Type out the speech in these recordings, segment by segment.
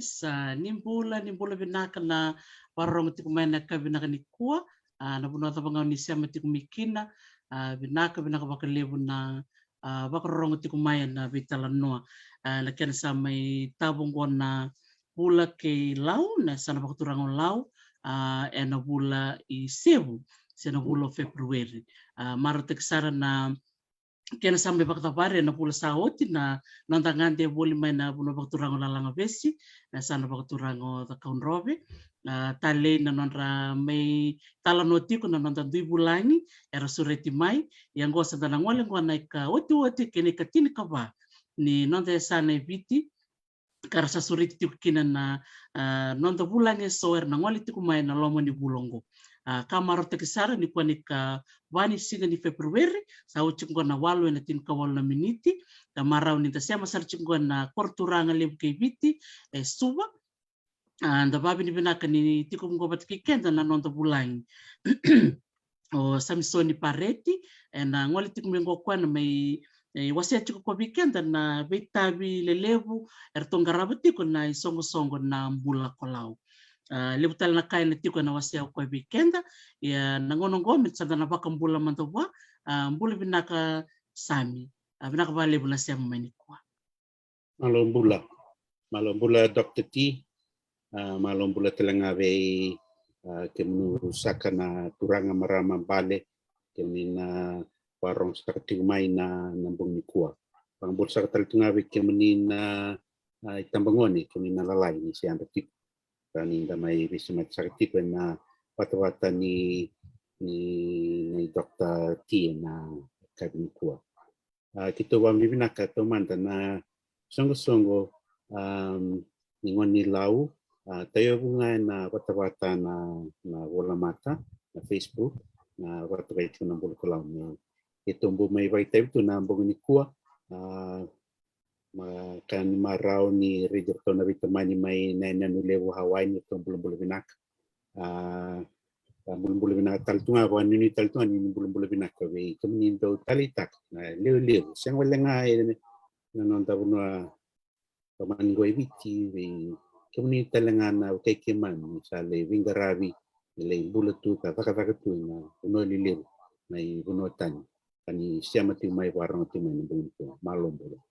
Sa nimbula binaka na warong ti kumaina ka binaka ni kuwa na buno ta banga ni siama ti kumikina binaka bakalebu na bakarong ti kumaina na bitala noa na ken sa may tabong ko na bula ke lau na sana bakaturangon lau na bula i sebu sana bula Februari maratek sara na kena sampai bakatapare na pula saoti na nantangante boli mai na puna bakaturango lalanga besi na sana bakaturango ta kaun robe na tale na nonra mai tala notiko na nonta 2 bulangi era sureti mai yang gosa dana ngole ngwana ka oti kene katini kaba ni nonta sana viti karasa sureti tiku kina na nonta bulangi soer na ngole tiku mai na lomo ni bulongo kamaro te kisara ni kuani ka wani singa ni Februari sa uchingo na walu na tin kawal na miniti kamarau ni tasya masar chingo na korturanga lebu ke biti suba anda babi ni binaka ni tiku ngobat kikenda na nonta bulangi o Samsoni Pareti na ngoli tiku mengo kwana mai wasia chiku kwa bikenda na betabi lelebu ertongaraba tiku na isongo na mbula kolau lebutal na kain tiko na wasia kwa bikenda ya nangonongomit sa na baka mbula mantawa mbula binaka sami binaka ba lebu na siya manikwa malombula Dr. T malombula telangawe kemnu sakana turanga marama bale kemina warong sakati umay na nambong nikwa pangbul sakatal tungawe kemina itambangoni kemina lalay ni siya tiko kaninda may bisimat sakti ko na wata ni Dr. T na kabinikuwa. Kito wa mibinaka tomanda na songo ningon ni lau tayo bunga na wata na wala mata na Facebook na wata ito na bulukulaw na ito may baita ito na bungunikuwa kan marau ni rejerto na bitamani may nanulewo Hawaii nito bulong binak bulong binak taltunga ko ni taltunga ni bulong binak we kami do talitak na lew siyang wala nga nanon ta bunwa pamangoy viti we kemuni talangana kay kiman sa le wingarabi le bulatu ka tu na uno lilil may bunotan kani siya mati may warang ti may nabunto malombo.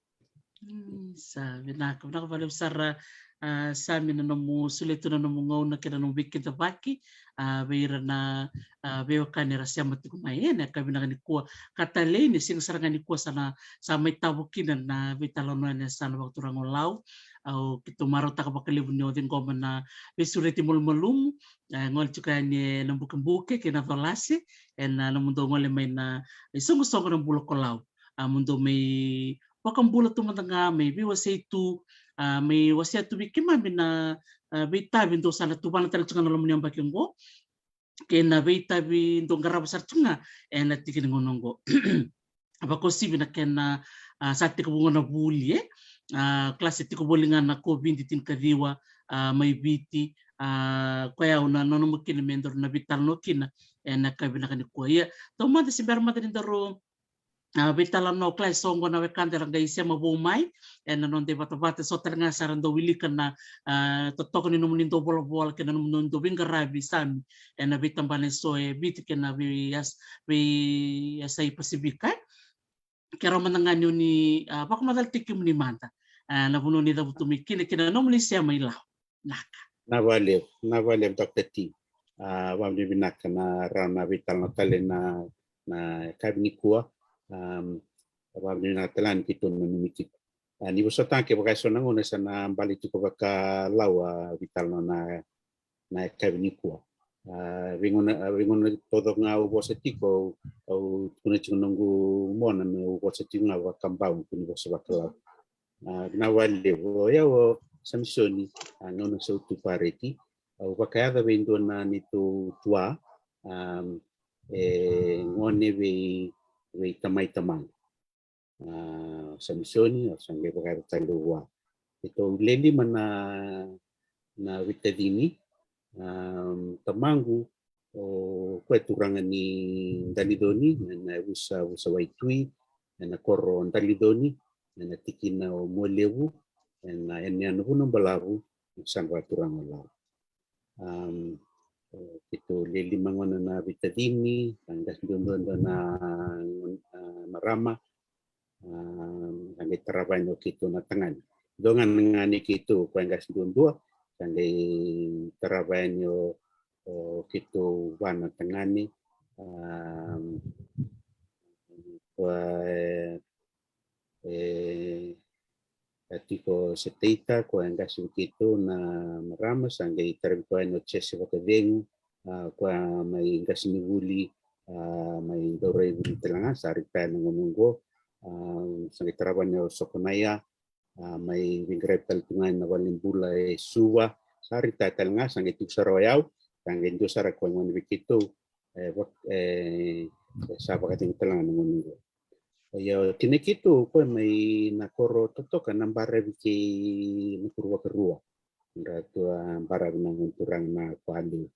Sa vinaka valeu sara sami na namu suletu na namu ngau na kira nung wiki da baki veira na veo kanera siya mati kumayen ka vinaka ni kuwa katale ni sing saranga ni kuwa sana sa may tabukinan na vitalono na sana waktu rango lau au kito maro taka bakalibu ni odin goma na vesureti mulmulum ngol chuka ni nambuke kina volasi en namundo ngole may na sungu-sungu ng bulok ko lau mundo may wakang bulat tu matanga may biwasay tu may wasya tu bikima bina bita bintu sana tu bana tal tsunga nolom nyamba kingo kena bita bintu garab sar tsunga ena tikin ngonongo apa ko si bina kena sati ko na buli klase ti ko bolinga na ko bindi tin kadiwa may biti kaya una nono mukin mendor na bital no kina ena ka bina kan ko ya to mata si berma tin daro bitala no klay songo na wekande rang dai sema bomai en non de bata so teranga sarando wilikan na totok ni numun do bol ke numun do bingarabi sami en bitambane so e bit ke na bi yasai pasibika kero mananganyo ni pak madal tikim ni manta na buno ni da butumi kine kina no ni sema ila naka Navalev Dr. T. Wamni binaka na rana vital na tale na kabini kuwa wamni na talan kito na numikit. Ni buso tanke baka so nanguna sa na balik ko baka lawa vital na kabini kuwa. Wingon todo nga ubo sa tiko au kuna nunggu mona na ubo sa tiko nga wakambao kuni bosa baka lawa. Navalev yawo Samsoni nono sa utupareti au wakayada vendo na nito tua ngone we tamay-tamay Samsoni o sangge wakayada talua ito leli man na witadini tamangu o kweturangan ni dalidoni na usa waitui na koro dalidoni na tikina o molewu na yan hunong balawu isang waturang wala. Ito lilimangon na bitadini, hanggang doon na marama, hanggang tarabayan o kito na tangan. Doon nga ni kito, hanggang doon doon, hanggang tarabayan o kito wan na tangani, Tiko setita ko ang gasu kito na marama sanggay taragpuan no chese wakadeng ko may gasiniguli may doray wuli talanga sari pa ng umunggo sanggay taraban nyo sokonaya may winggrep talpungan na waling bulay suwa sari ta talanga sanggay tugsarayaw sanggay do sara ko ng wikito sa pakating talanga ng umunggo. Yo tinekito ko may nakoro totokan ng barab ki nakurwa-kurwa. Rato barab ng turang na kwali.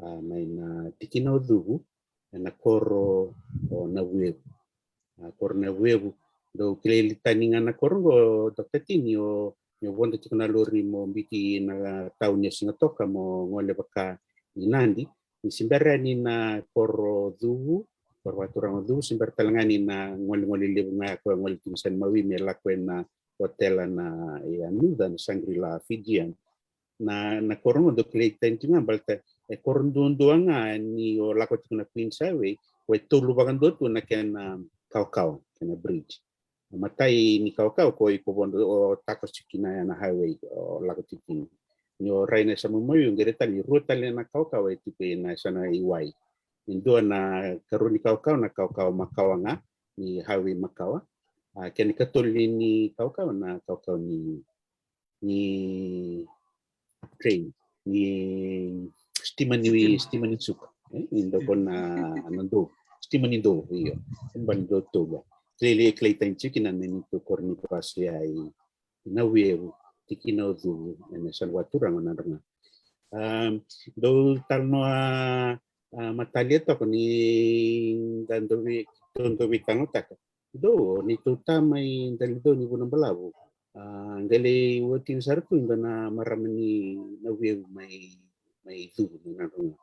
May na tikinaw dugo na nakoro o naweb. Koro naweb do kililitan nga nakoro go Dr. Tinyo yung wanda tiko na lori mo biti na tao niya singatoka mo ngole baka inandi. Isimbera ni na koro dugo perwaturan itu simbar talangani na ngoli libu nga ko ngoli timsan mawi mela ko na hotel na yanu dan Shangri-La Fijian na koron do kleitan tinga balta koron doang nga ni o lakot na Queen Sawe we tulu bagan do na ken kaw ken bridge matay ni kaw ko bondo o takos chikina na highway o lakot tikin nyo raina sa mo yung geretali ruta na kaw tipe na sana iwai Indo na karuni kau na kau Makawa nga ni Highway Makawa. Kani katuli ni kau na kau ni train ni stiman ni suka. Indo ko na anando stiman ni do iyo. Bando to ba. Klele kleitan chicken na nito korni kasi ay nawe tikinaw du na salwaturang na nga. Do talno mataliat ako ni Dandowi Tangotak. Do ni tuta may dalido ni bunang balawo. Gale watin sarku na maramani na wew may du na ro.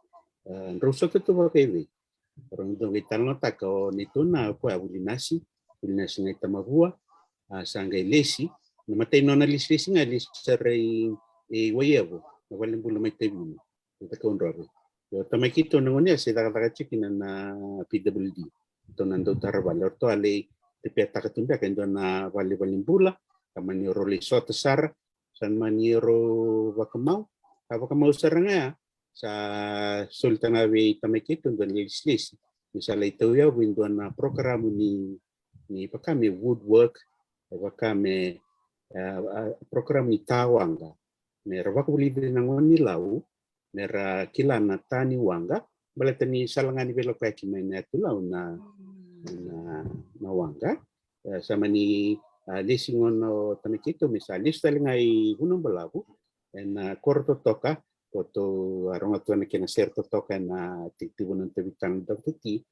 Rosa to ba kay Orang dong kita nota ko nito na ko abulinasi ngai tamahua sangay lesi namatay no na lesi nga lisarey wayevo na walang bula may tabi ito ko ndoro yo tamay kito nangonya sa daga chicken na PWD to nando tarabal to ale tipeta katunda kendo na waling bula kamani roli sot sar san maniro wakamau saranga sa sultanawi tamikito don legislation misalnya itu ya window na program ni pakame woodwork pakame program ni tawanga nera wakuli nangoni lau nera kilana tani wanga baletani salangani belok lagi mainnya tu lau na wanga sama ni lesingon tamikito misalnya setelah gunung belabu na korto toka foto arong atuan kena serto toka na titibu ng tabitang dagtiti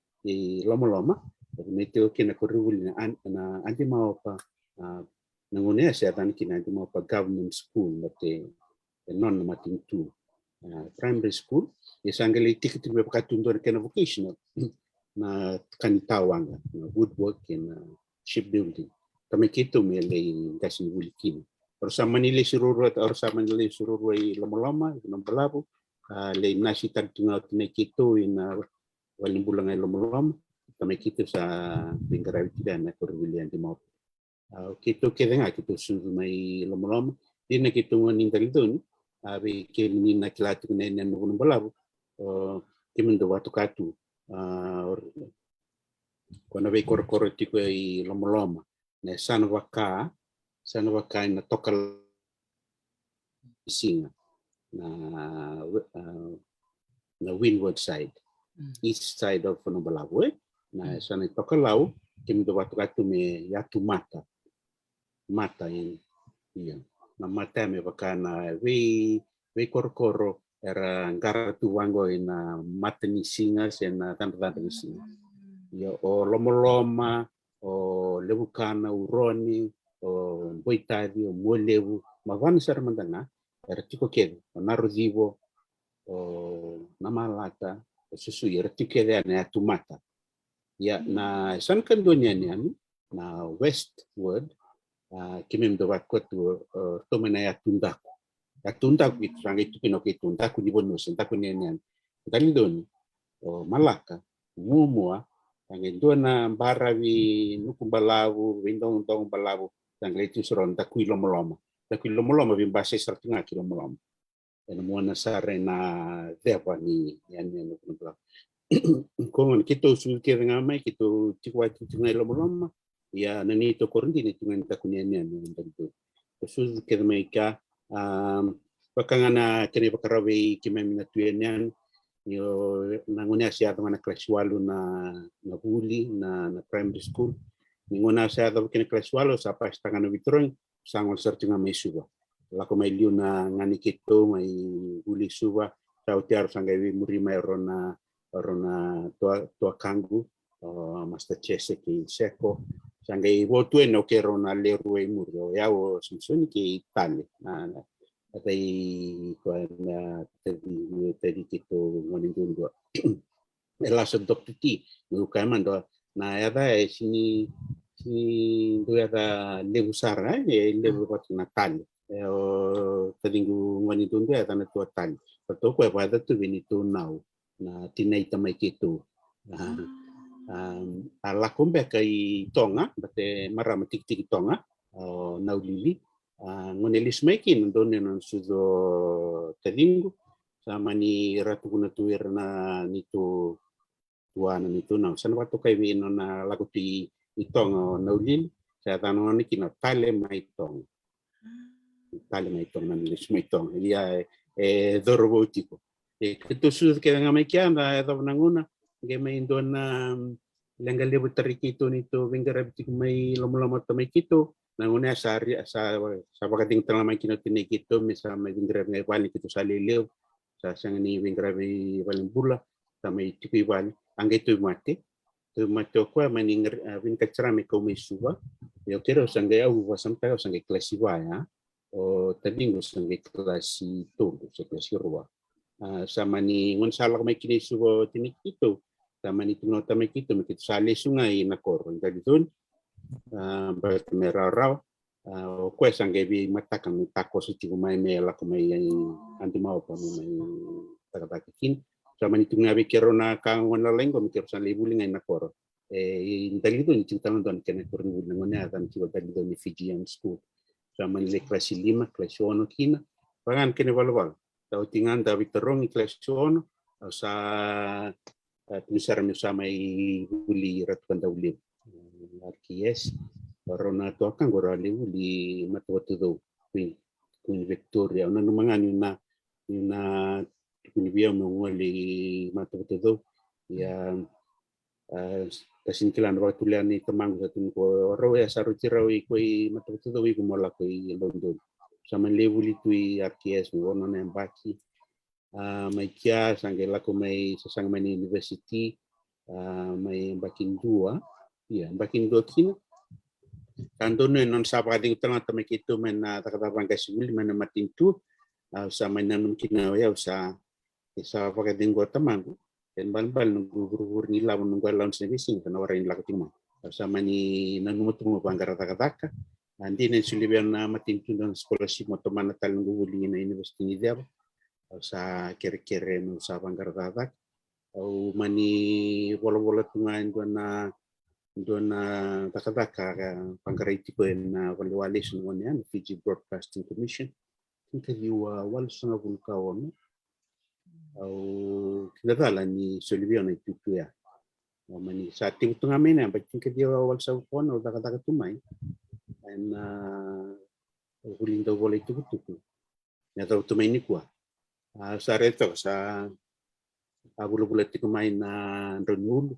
loma-loma meteo kena kuruli na anti mau pa nangunya siya tan kina anti mau pa government school mate non mating tu primary school isanggali tikitu be pakatundor kena vocational na kanitawang na woodwork na shipbuilding tamikito mele gasin wulikin Orsa manili sururu at orsa manili sururu ay lama-lama ng balabu lay nasi tagtungaw tinakito na walang bulang ay lama-lama tamikito sa bingarawi tidak na kurwilian di mo kito kaya nga kito suru may lama-lama di na kito nganing dalidon abi kini nakilati ko na yan ng balabu kimendo watu katu kung nabay koro-koro tiko ay lama-lama na sana waka na tokal singa na windward side east side of Balabu na sana tokalau kimdo watu katu me yatu mata yan na mata me waka na we koro era ngara tu wango na mata ni singa sena tanda ni singa ya o lomoloma o lebukana uroni o boitadi o molevu mavana saramandana era tiko kede o narodivo o namalata o susu era tiko kede na tumata ya na san kandonya ni na westward kimem do bakot to mena ya tundaku itu sangai itu pinoki tundaku di bonus tundaku nenen dalidon o malaka mumua angin na barawi nukumbalawu windong balawu tanggal itu seron takui lomoloma bimbase sertinga kilomoloma dan muana sare na deva ni yani nukumbala kon kito sulke ngamai kito tikwa tinga lomoloma ya nani to korundi ni tungan takunya ni ndantu sul ke maika pakangana kene pakarawe kimemina tuenyan yo nangunya siya mana kelas walu na huli na primary school ninguna siya kene kelas walu sapa setengah witron sangol sertinga may suba lako may liu na ngani kito may huli suba tau tiar sanggawi muri may rona tua kangu master chese ki seko sanggai wotu no ke rona le ruai muro yawo sumsuni ki tali na atai ko na tadi kito ngoning dulu ela dokter ti nukai mando na ada sini do ada lebu sara lebu wat natal tadingu ngoning dulu ada na tua tali to ko pada tu binito now na tinay tamay kito lakombe kay tonga bate marama tik tonga naulili ngonelis makin doon nan sudo tadingu sama ni ratu kuna tuir na nito tuana nito na sana wato kay wino na laguti itong naulili sa tanong ni kino tale maitong na nilis maitong iya dorobotiko kito sudo kaya nga may kiana ito nanguna kaya may doon na langgal lebu tarikito nito wingarabitik may lomolomot may kito nanguna sa pagkating tanamay kinotinay kito misa may wingarab ngay wali kito sa liliw sa siyang ni wingarab ay walang bula sa may tikoy wali ang ito mati ako maning winkatsara may kaumay suwa Eu quero sangue au sampai sangue klasi ya. O tabingo sangue klasi tolu, klasi rua. Sama ni ngon salah mai kini sugo tinik itu. Sama ni tuno tamai kita mikit sale sungai na kor. Jadi tun bermerau o kue sangue bi matakan mi tako suci mai me la mai anti mau pa mai tagatakin. Sama ni tunga bi kerona kang wana lengo mikir san libulinga na kor. Dali tu ni cinta nonton kena kurang ngone akan coba dali tu ni Fijian school. Sama ni kelas 5, kelas 1 kina. Pangan kena bal-bal. Tau tingan David terong kelas 1 sa tulisar mi sama i uli ratukan dauli. RKS corona to akan gora uli matu tu Queen Victoria. Una mangan na kuni biya mo ngoli matu tu ya kasinkilan waktu lian ni temang satu ko rawe saru tirawi koi matu tu wi ko mola koi London sama levuli tui RKS mo ono na baki mai kia sange lako mai sasang mai university mai bakin dua ya bakin dua kina kanto no non sapa ding tanga tamai kitu men takata bangka sibul men matin tu sama nanum kina ya usa isa pakai ding go tamang dan bal-bal nunggu ni lawan nunggu lawan sendiri karena orang yang lakukan sama ni nanu tu mau banggar taka-taka nanti ni sulibian matin tu dan scholarship mau teman natal nunggu di na university ni dia sa kere-kere no sa banggar taka au mani bola-bola tungan dona taka-taka banggar itu na valuation ngone Fiji Broadcasting Commission kita jiwa wal sangat kawan au kinadala ni Soliviana itu ya. Mani sa ting tunga mena ba tinka dia wal sa pon o daga tumai. En hulinda bola itu tu. Ya tau tumai ni kuah. Sa reto sa bulu-bulu tiku main na renul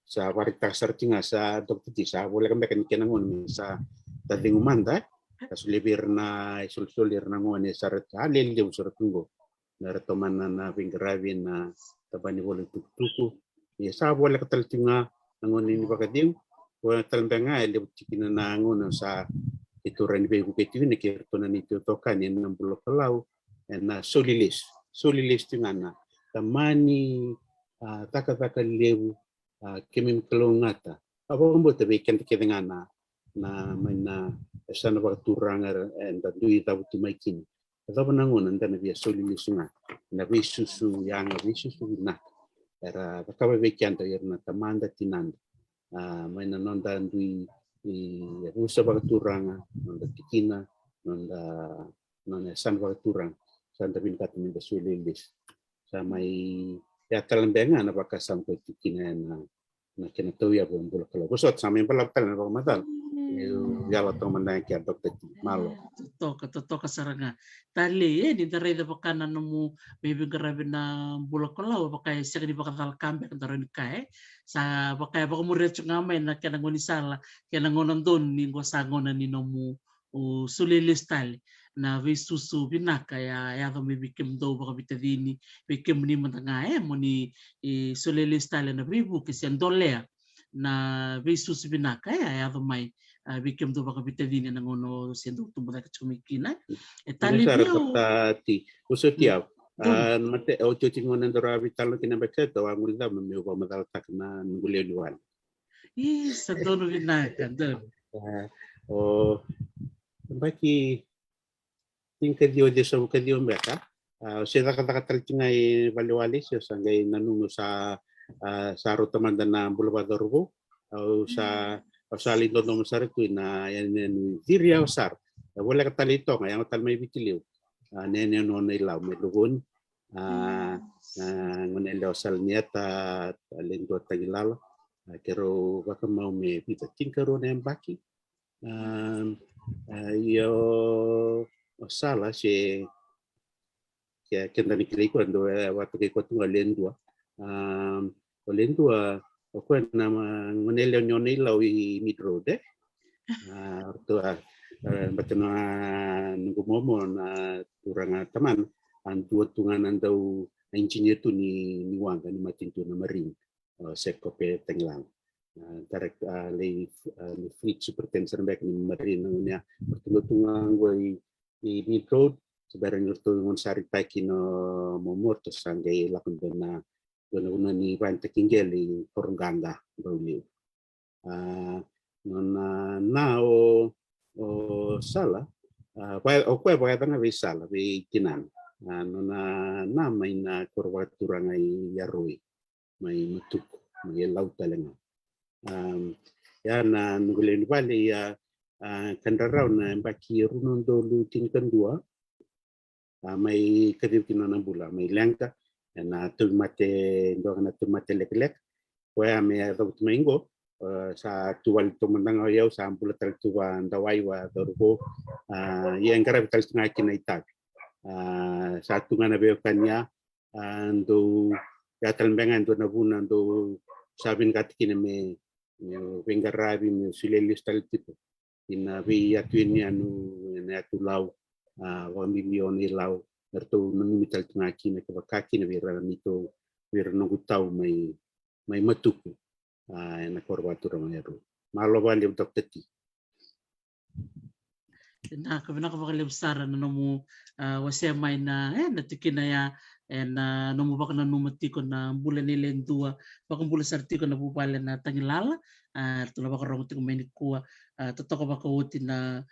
sa varita sartinga sa dokter sa boleh kan bekan kenangon sa tading umanda kasulibir na isul-sulir na ngone sa reta lel dia usur tunggu. Nara tomana na pinggarawi na tabani boleh tuku ya sa boleh kataltinga nangon ini bakadim boleh talbenga ele tikina na ngon sa itu ran be buketu ni kerto na nito tokan en 60 kalau na solilis tingana tamani taka lewu kemim kelongata apa membuat beken tekengana na mana sana bakturanga en dui tabu tumaikin atau nangon anda nabi solilis na visusu yang visusu na era bakawe beken ta yerna tamanda tinanda mana nonda dui usa bakturanga nonda tikina nonda san bakturang san tabin katamin solilis samai ya kalembengan apakah sampai tikina na kena tahu ya belum kalau kusot sampai pelapal na pamatal yala to mandang kia dokter malo toka saranga tali ni tarai da pakana nomu baby garabi na bulak kalau pakai sega di bakal kambe kantaro ni kai sa pakai baka murid ngame na kena ngoni sala kena ngonon don ni gosangon ni nomu sulilis tali na susu binaka ya to mi bikim do baka bitadini bikim ni matanga mo ni sulilis tali na bibu kisian dolea na susu binaka ya to mai bikim do baka bitadini na ngono sendo tumbuh ka chumikina tali bio ti usotia mate o chotingon ndora vitalo kina beketo amulda me ko madal takna ngule luan sa dono binaka don o baki tingka dio de so ka dio meka se kata taltingai valewali se sangai nanunu sa ruta mandana bulbadorbo au sa lindo no sarku na yan diria usar boleh kata lito yang tal may bitiliw nene no na ilaw may lugon ngunelo sal nieta lindo tagilala kero baka mau me pita tinkaro na baki yo sala se que andani kili cuando waktu ke kuatu lendua o na ngunelo nyone lawi midrode to batena nunggu momo na turanga taman antu tungan andau engineer tu ni wanga ni matin tu na maring sekope tenglang direct le fleet superintendent back ni marina nya bertungtung gue di road sebarang itu ngonsari paki no momor to sangai lakon na una ni banta kingeli korunganga bawli na o sala o kwe ba tanga be sala be tinan na mai na korwaturanga yarui mai mutuk mai lautalenga ya na nugulen vale ya kandarau na baki runon dolu tingkan dua mai kadip kinana bula mai lengka na tulmate ndo na tulmate lek wa me do tumengo sa tuwal tumandang ayaw sa ampula tal tuwa ndawai wa dorgo yang karab tal tunga kina itak sa tunga na beo kanya ndo ya talmbengan ndo na buna ndo sabin katikina me vengarabi me silelis tal tipo ina vi atuini anu na tulau wa milioni lau erto namital tunga kina ke bakaki na vira mito vira nungu tau mai matuku na korbatura mayaru malo bali untuk teti na kabina ka baka lebsara na nomu wasya may na natikina ya na nomu baka na numatiko na bulan nilen dua baka bulan sartiko na bupala na tangilala tula baka rong tiko may kuwa totoko baka uti na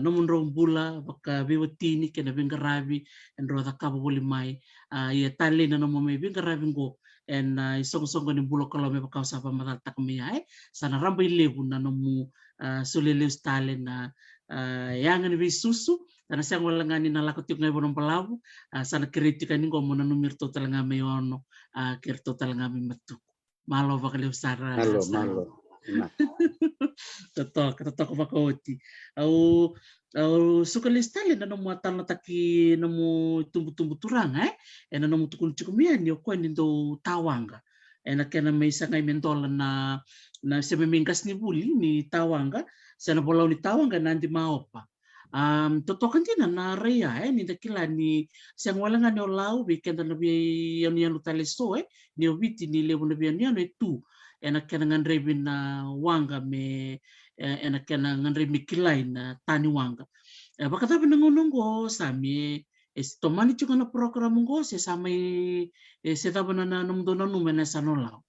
nomun rong bula baka biwatini kena bingarabi and rota kaba buli mai ya tali na nomu may bingarabi ngo and isong-song ni bulo kalau may baka usapa matata kami ay sana rambay lebu na nomu suliliw stale na yang ni susu karena siang wala nga ni nalakot yung ngayon ng palabu sana kritika ni ko muna numirto talaga may ono kirto talaga may matuk malo ba kaliw sara malo totoo ba kauti au sukalistali na nomu atal na taki nomu tumbu-tumbu turang na nomu tukun cikumian yo ko nindo tawanga na kena may isa ngay mentolan na siya mimingkas ni buli ni tawanga sa napolaw ni tawanga na hindi maopa totoo kan din na raya ni dakila ni siyang wala nga ni olaw weekend na nabi yan utalisto ni obiti ni lewo na biyan yan tu enak kena ngan rebin na wanga me enak kena ngan rebin kilay na tani wanga baka tabi nangunong ko sami tomani juga na program ko sa samay sa tabi na nanumdo na numen na sanolaw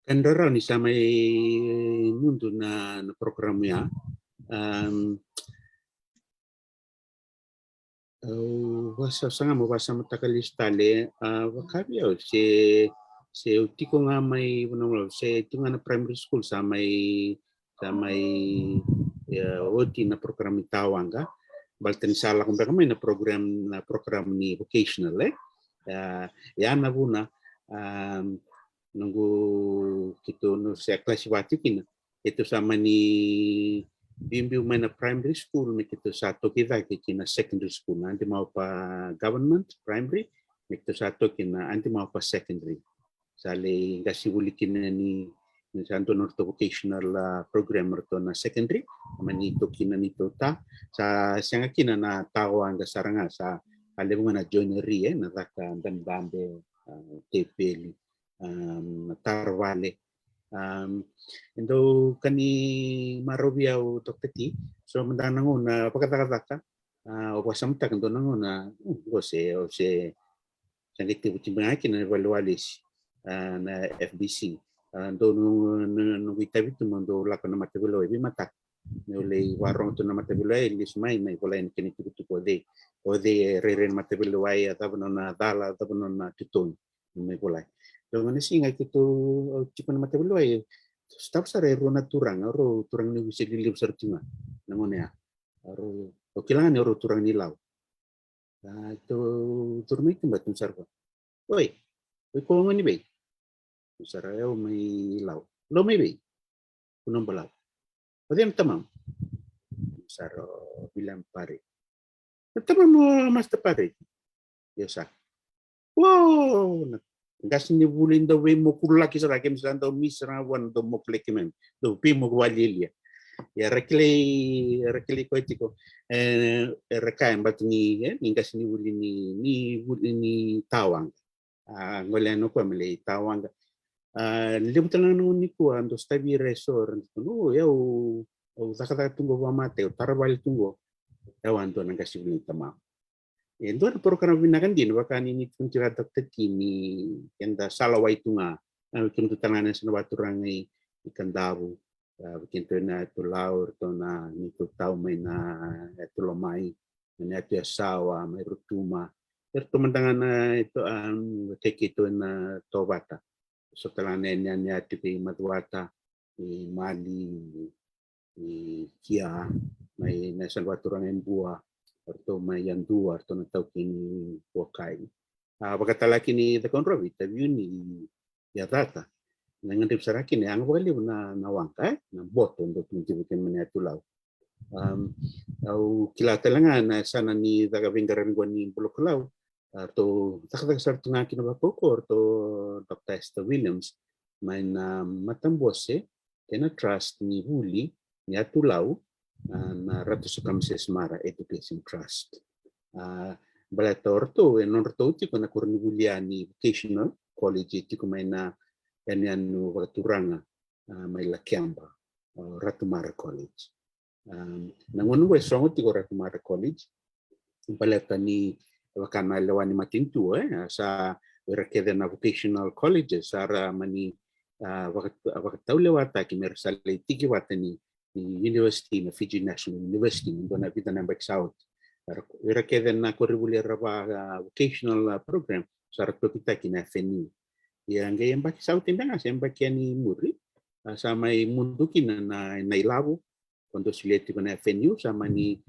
kandara ni samay mundo na program ya wasa sanga mo wasa matakalistale wakabyo se utiko nga may se tunga na primary school sa may oti na program tawanga baltan sala kung may na program ni vocational ya na buna nunggu kito no sa klase watikin ito sama ni bimbiu mana primary school mikito satu kita kina secondary school nanti mau pa government primary mikito satu kina nanti mau pa secondary sale gasi ulikin ni santo norto vocational program to na secondary manito kina nito ta sa sanga kina na tawa ang saranga sa alebunga na joinery na taka bandambe tepeli tarwale endo kani marobiao toketi so mandanango na pagkataka o pasamta kando nango na o se sangiti butimaki na evalualis na FBC ando nung itabi tumondo lako na matebelo ebi mata nule warong to na matebelo lis mai wala en kini tuko de o de reren matebelo ai atabno na dala atabno na tutun may wala Dengan singa kita cuma mata beloi, staf sare rona turang ni bisa dilip sercuma, namanya, okilangan ro turang ni lau, itu turun itu batun sarva, oi kau ngani bay, saraya mai lau, lo mai bay, kunam balau, odiam tamam, saro bilang pare, tamam mas tepare, biasa, wow. Gas ni bulin do we mo kulaki sa rakem sa do misra wan do mo klekimen do pi mo walilia ya rekle ko tiko rekaim bat ni gas ni bulin ni tawang ngoleno ko mele tawang Libutan lang nung nikuan dos tabi resort no ya o zakata tungo wa mate o tarabali tungo ya wanto nang kasih tama endo program binakan din wakan ini tun tira dokter kini kenda salawa itu nga kin tu tangan sa baturang ni ikan dabu bikin tu na tu laur to na ni tu tau mai na tu lomai na tu sawa mai rutuma teman na itu keki itu na tobata setelah neneknya di Madwata, di Mali, di Kia, may nasa Baturang Embua, atau may Yandua, atau natau kini Wakai. Pagkatala kini the conrovita, yun ni Yadata. Nangantrip sa rakin, ang wali na nawangka, na boto, untuk menjibukin menetulaw. Au kilata lang na sana ni Dagavinggaran ni Bulokulaw, atau takatag sa tunga kinabapoko to Dr. Esther Williams may na matambose kena trust ni huli ni atulaw na rato sa Kamses Mara Education Trust. Balator to non to ko na kurni ni vocational college ko may na yan no turanga may lakyamba Ratu Mara College. Nangono we songo ti Ratu Mara College balata ni wakana lewani matintu sa wirakeda na vocational colleges sara mani wakatau lewata ki mersale tiki watani university na Fiji National University ndo na vida na South wirakeda na kuribuli raba vocational program sara to kita ki na FNU yang gayam baki South indanga sembaki ni muri sama mundu kina na ilabo kondo sileti na FNU sama ni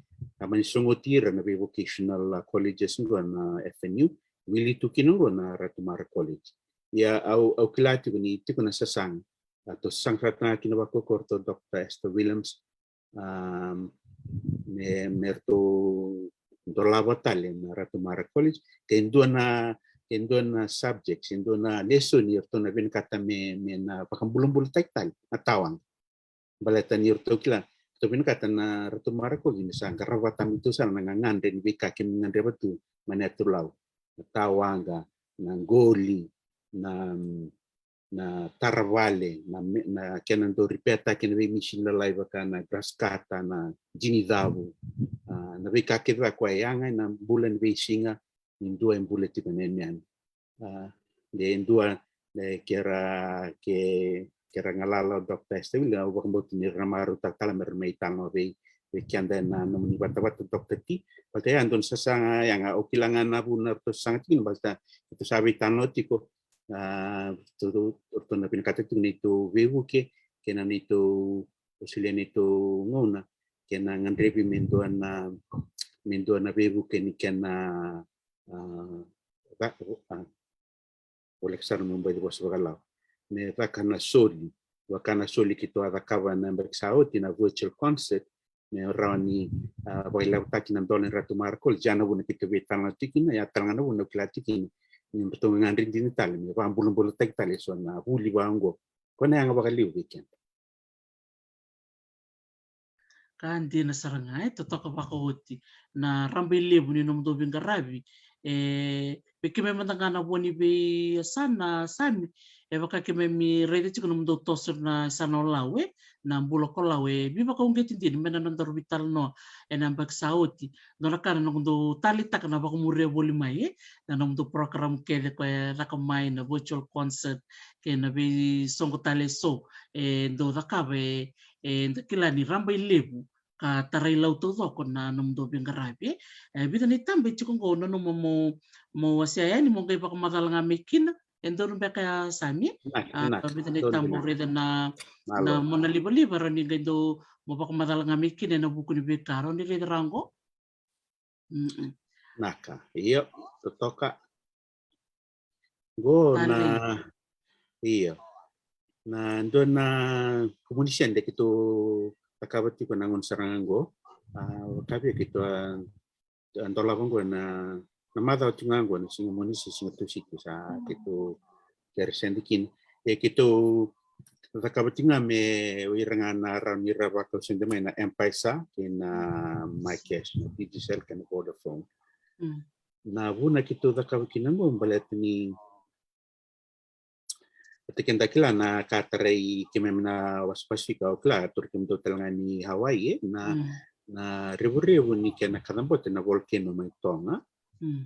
sungotira na vocational colleges na FNU wili tukinong na Ratu Mara College ya au kilati ni tiko na sasang atau sangkat na kinabako korto Dr. Esther Williams merto dolawatale na Ratu Mara College kendo na subjects kendo na lesson yerto na kata me na pakambulong-bulong taytal na tawang balatan yerto kila to kata na Ratu Mara ko gini sa karawatan itu sa nangangande ni bika kim ngande batu manetulaw na tawanga na goli na taravale na kenando ripeta kenwe mishin la live kana graskata na jinidabu na bika kidwa kwa yanga na bulan we singa indua embuleti kanenyan de indua de kera ngalala Dr. Esther Williams waktu bot ni ramaru takala mermei tano be kianda na nomni bata-bata Dr. T balta andon sasanga yang okilangan na bunar to sangat kin balta itu sabi tano tiko to na pinakata itu wewu ke kenan itu usilian itu ngona kenan ngandrebi mendoan na wewu ke ni kena boleh kesana membaca bahasa Bagalau me wakana soli kito adakava na Sao tina virtual concert me rani bailau takinan dolen Ratu Mara College jana buna kito betang tikin ya talangana buna klatikin ni betul ngandrin din tali me bulu tek tali so na huli wango kona yang bakaliu weekend kan di na sarangai totok bakauti na rambile buni nom do bingarabi pekime matangana boni be sana sami baka kime mi rede chiko nom do tosur na sana lawe na bulo ko lawe bi baka ungeti din mena non vital no enam bak sauti dona kana no do tali tak na baka mure boli mai na nom do program ke de ko rakamai na virtual concert ke na bi songo tale so do rakabe ndakila ni ramba ilebu ka tarai lau todo ko na nom do bingarabi bita ni tambe chiko ngo no mo wasia ni mo kay baka madalanga mekina endor beka sami bita ni tambo reda na mona liba ni gendo mo baka madalanga mekina na buku ni bekaro ni reda rango naka iyo totoka go na iyo na ndo na komunisian de kito takabati ko nangon sarangango kabi kito andola kongo na mada tungango na singo monisi singo tusiku sa kito kersendikin kito takabati nga me wirangana ramira bako sendema na empaisa kina my cash na digital kan Vodafone na buna kito takabati nango balet ni Petikin dakila na kataray kimemna was Pasifika okla turkim do talangani Hawaii na revu-revu ni kena kadambot na volcano may tonga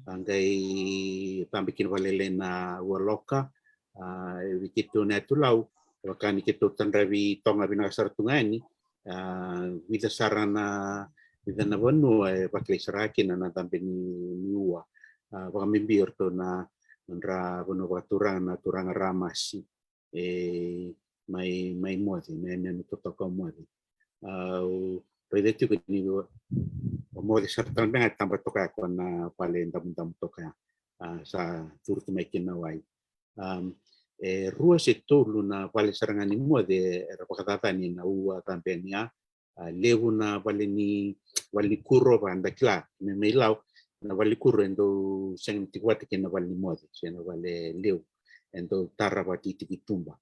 angay pambikin walele na waloka wikito na tulaw wakani kito tanrawi tonga binakasartungani vida sarana vida na wanu bakle sarakin na tambe ni uwa baka mimbir to na nra wanu turang ramasi may muati may totoko muati Proyektu ini mau disertakan dengan tambah toka kon paling dam toka sa turut makin nawai ruas itu luna paling serangan ini mau de rapakatan ini na uwa tampenya lewu na paling ni kuro banda kla me lau na paling kuro endo seng tikwat kena paling mau de sena paling lewu endo tarabati tikitumba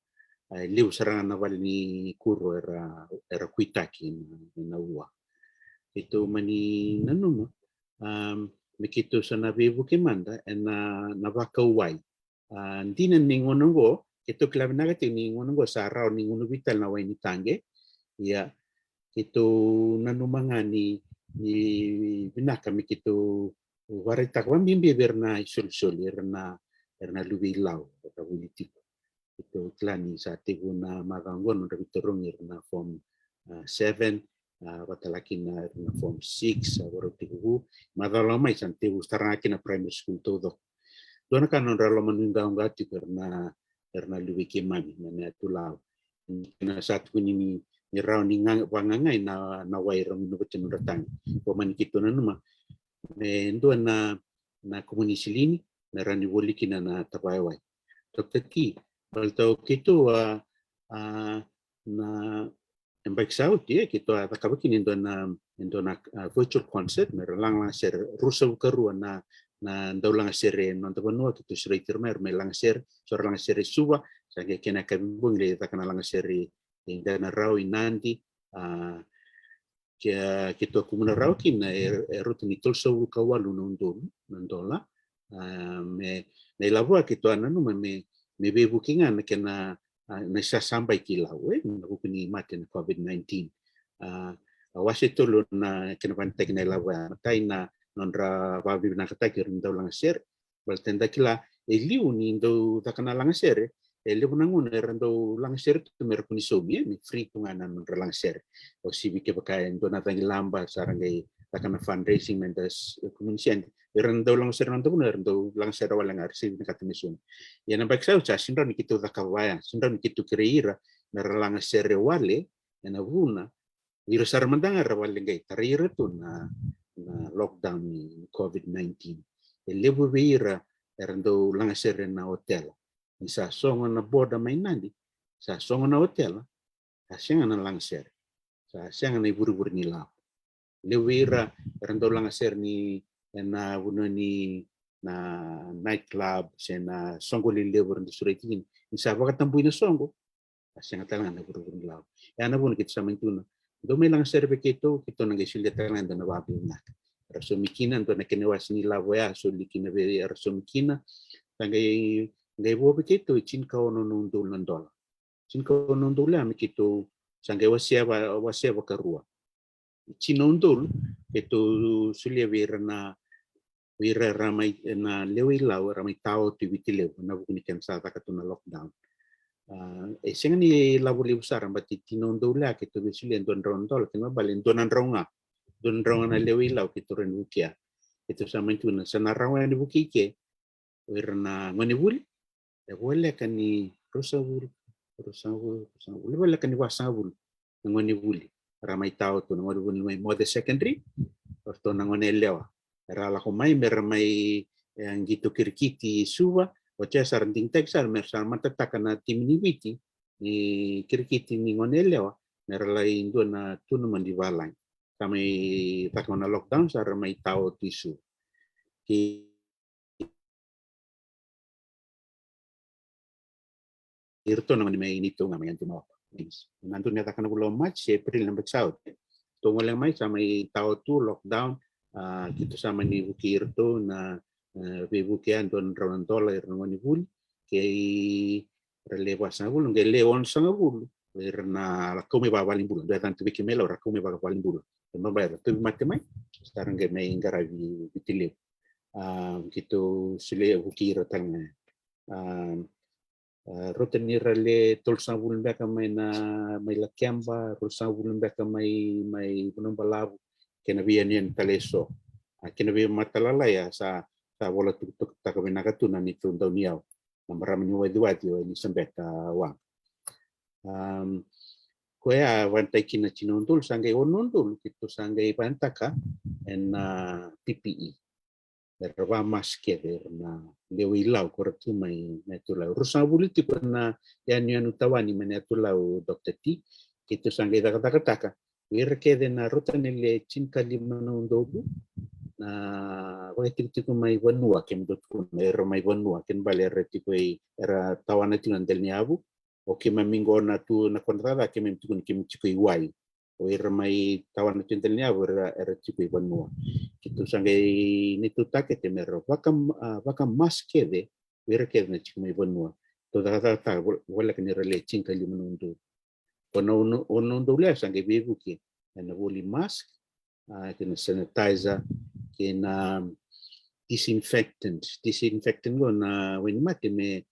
liu serangan awal ni kuro era kuitaki na ua. Itu mani nanuma mikito sa nabibu kemanda na waka uwai. Dina ningonongo ito klabi nagati ningonongo sa araw ningono vital na way ni tange. Ya ito nanuma nga ni binaka mikito waritak wambimbi berna isul-sul erna lubilaw at wilitiko. Itu klani sa tigo na magangon na biturungir na form 7 watalaki na form 6 waro tigo madalamay san tigo staraki na primary school todo doon ka non ralo manunga ngati karena luwiki mami na tulaw na sa tigo ni raw ni wangangay na wairang nubatun ratang paman kito na numa ndo na komunisilini na rani woliki na tabayway totaki Baltau kita na baik saut ya kita takabakin indona virtual concert merlang ser rusa karu na daulang ser non tabanua kita surai termer melang ser sorang ser suwa saja kena kabung le takana lang ser indana raw inandi kita kumuna raw kin erut ni tolso kawalu nondola me lavo kita ananu me bukingan kena nasa sampai kilau nakukuni mati na COVID-19 wasito na kena pantek na lawa matay na nonra babi na katakir ndaw lang ser baltenda kila liu ni ndaw takana lang ser liu nangun ndaw lang ser to merkuni sobi ni free tungana nonra lang ser o sibi ke bakayan do na tangi lamba sarangay takana fundraising mentas komunisian Rendaw lang ser nanto na rendaw lang ser walang arsi na katimisun. Yan ang baiksaw sa sinra ni kito dakawaya, sinra ni kito kreira na lang ser wale na vuna. Wiro sa ramandang rawale gay tarira to na lockdown ni COVID-19. Lebu wira rendaw lang ser na hotel. Sa songo na boda may nandi. Sa songo na hotel, asyang na lang ser. Sa asyang na iburu-buru nila. Lewira rendaw lang ser ni na uno ni na nightclub sena songo lilebur di suritin isa bagat tambuy na songo asyang talangan na buru law ya na bun kit sa mantuna do may lang serve kito nang isulya talangan na wabi na raso mikina to na kinewas ni lawaya so likina be raso mikina tangay bo kito chin ka ono nundul nandola chin ka ono nundula mikito sangay wasya karua Chinondol itu sulia wira ramai na lewi lau ramai tao tu vitile na bukuni kem sa takatu na lockdown sengan ni labu liu sar mbati Chinondol la kitu sulia don rondol kema balen donan ronga na lewi lau kitu ren bukia itu sama itu na sana rawa ni buki ke wira na ngoni bul wala kani rosawul wala kani wasawul ngoni buli ramai tao tu nangor bun mai mode secondary orto nangone lewa rala ko mai mermai yang gitu kirkiti suwa o cesar ding texar mersal matataka tim ni witi ni kirkiti ni ngone lewa merla indo na tunu mandi walai kami takona lockdown sar mai tao tisu ki irto nangone mai ini tu ngamai antimo nanti nyatakan bulan Mac, April yang bersahut. Tunggu yang mai sama tahu tu lockdown, kita sama ni bukir tu na bukian don rawan dolar ngoni bul, kei relewa sa bulu nge leon sa bulu na la come va valimbulu da tanto biki melo ra come va valimbulu ma ba tu mate mai sekarang nge mai ngaravi bitile gitu sile ukira tanga rotenira le tolsa bulu beka mai na mai la kiamba rosa bulu beka mai bunumbalavu kena bianian taleso kena bi matalala ya sa bola tuk takabina katuna ni tu dauniau namara menyuai-duati ni sembeta wang koya wantai kina chinondul sangai onondul gitu sangai pantaka en PPE berwa maske na lewi lau kortu mai netulau rusa buliti na yan utawani menetulau Dr. T gitu sangai taka wirke na rutanile cinkali manondobu na tiku mai vanua kem dotku era mai vanua ken balera tiku era tawana tingan del niabu o ke mamingo na tu na kontrada ke mem tiku tiku iwai o era mai tawana tingan del niabu era tiku vanua kitu sangai ni tu take temero vaka maske de wirke na tiku mai vanua to da wala ken rele cinka limunundu kono onondo le sangai bebu ki na voli mask kena sanitizer kena disinfectant go na wen mate me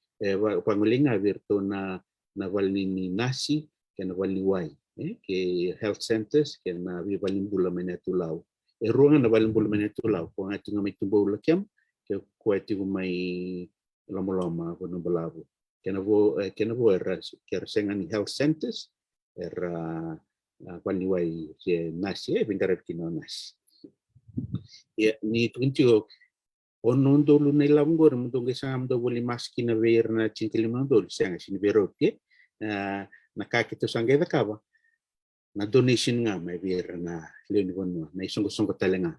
pangulinga virto na valini nasi kena valni wai ke health centers kena vi valimbula menetulau ruangan na valimbula menetulau ko ngati ngamai tumbo lakiam ke ko ati mai lama kono balabu kena vo era ke sengani health centers era valni ke nasi bingara kino nasi ya ni tuntio onondo lu nei lamgor mundong gesam do boli maski na ver na cinkilimundo sanga sin veroke na kaki to sangai da kaba na donation nga mai ver na leoni wonu na songo talenga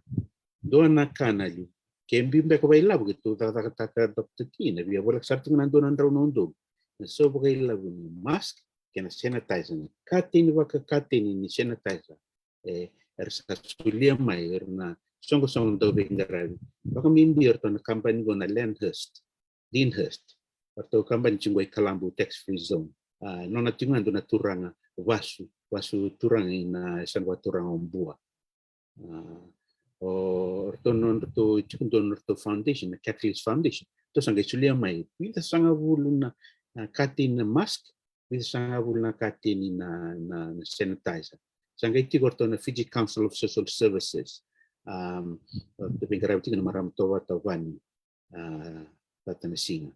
do na kanali kembi mbe ko baila begitu ta Dr. T na via bolak sartu na do nandro nondo na so baila bu mask kena sanitizer katin waka katin ni sanitizer ersa sulia mai erna songo do bingarabi baka mimbir to na company go na Deanhurst atau company cingoi Kalambu tax free zone nona tingan do na turanga wasu turang ina sanwa turang ombua o to foundation na Catalyst Foundation to sanga sulia mai kita sanga buluna katin mask bisa sanga buluna katin na sanitizer sanga iti gorto na Fiji Council of Social Services bingarabi tingan maram towa tawani tatanasinga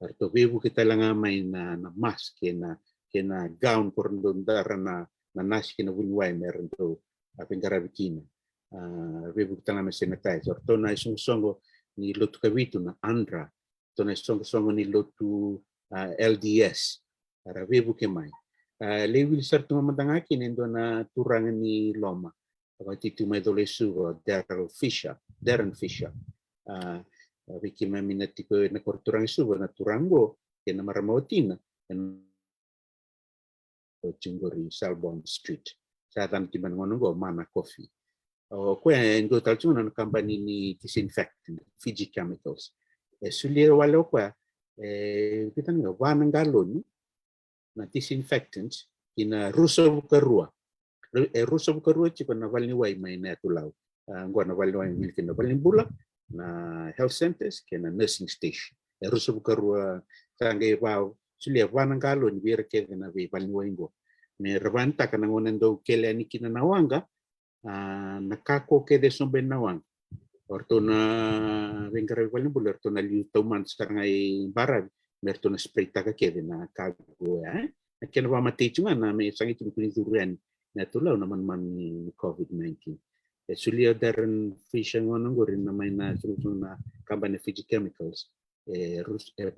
arto bebu kita langa mai na mask kena gown porndondara na nasi kena bunwai merento bingarabi kina bebu kita langa sanitizer to na songo ni lotu kawitu na Andra to na songo ni lotu LDS ara bebu ke mai lewil sartu mamandangaki nendo na turangan ni Loma waktu mai dole sugo Darren Fisher wiki maminati ko na korturang sugo na turango kena maramawatina Chinggori Salbon Street saatan tiban ngonongo mana coffee ko endo talchuna na company ni disinfectant Fiji Chemicals sulia walo ko kita nga wanang galon na disinfectant ina ruso karua ruso karua chiko na valni wai mai na tulau ngwa na valni wai milkin na valni bula na health centers kena nursing station ruso karua tangai wow sulia wanang galon biar ke na be valni wai ngo me ravanta kana ngonen do kele ani kina nawanga nakako ke de sombe nawang orto na vengara valni bula orto na liu tauman sekarang ai barat merto na spray taka ke na kago kena wa mate chunga na me sangi tukuni durian na tulau naman COVID-19 sulia Darren Fisher ngonong gorin na may na na company Fiji Chemicals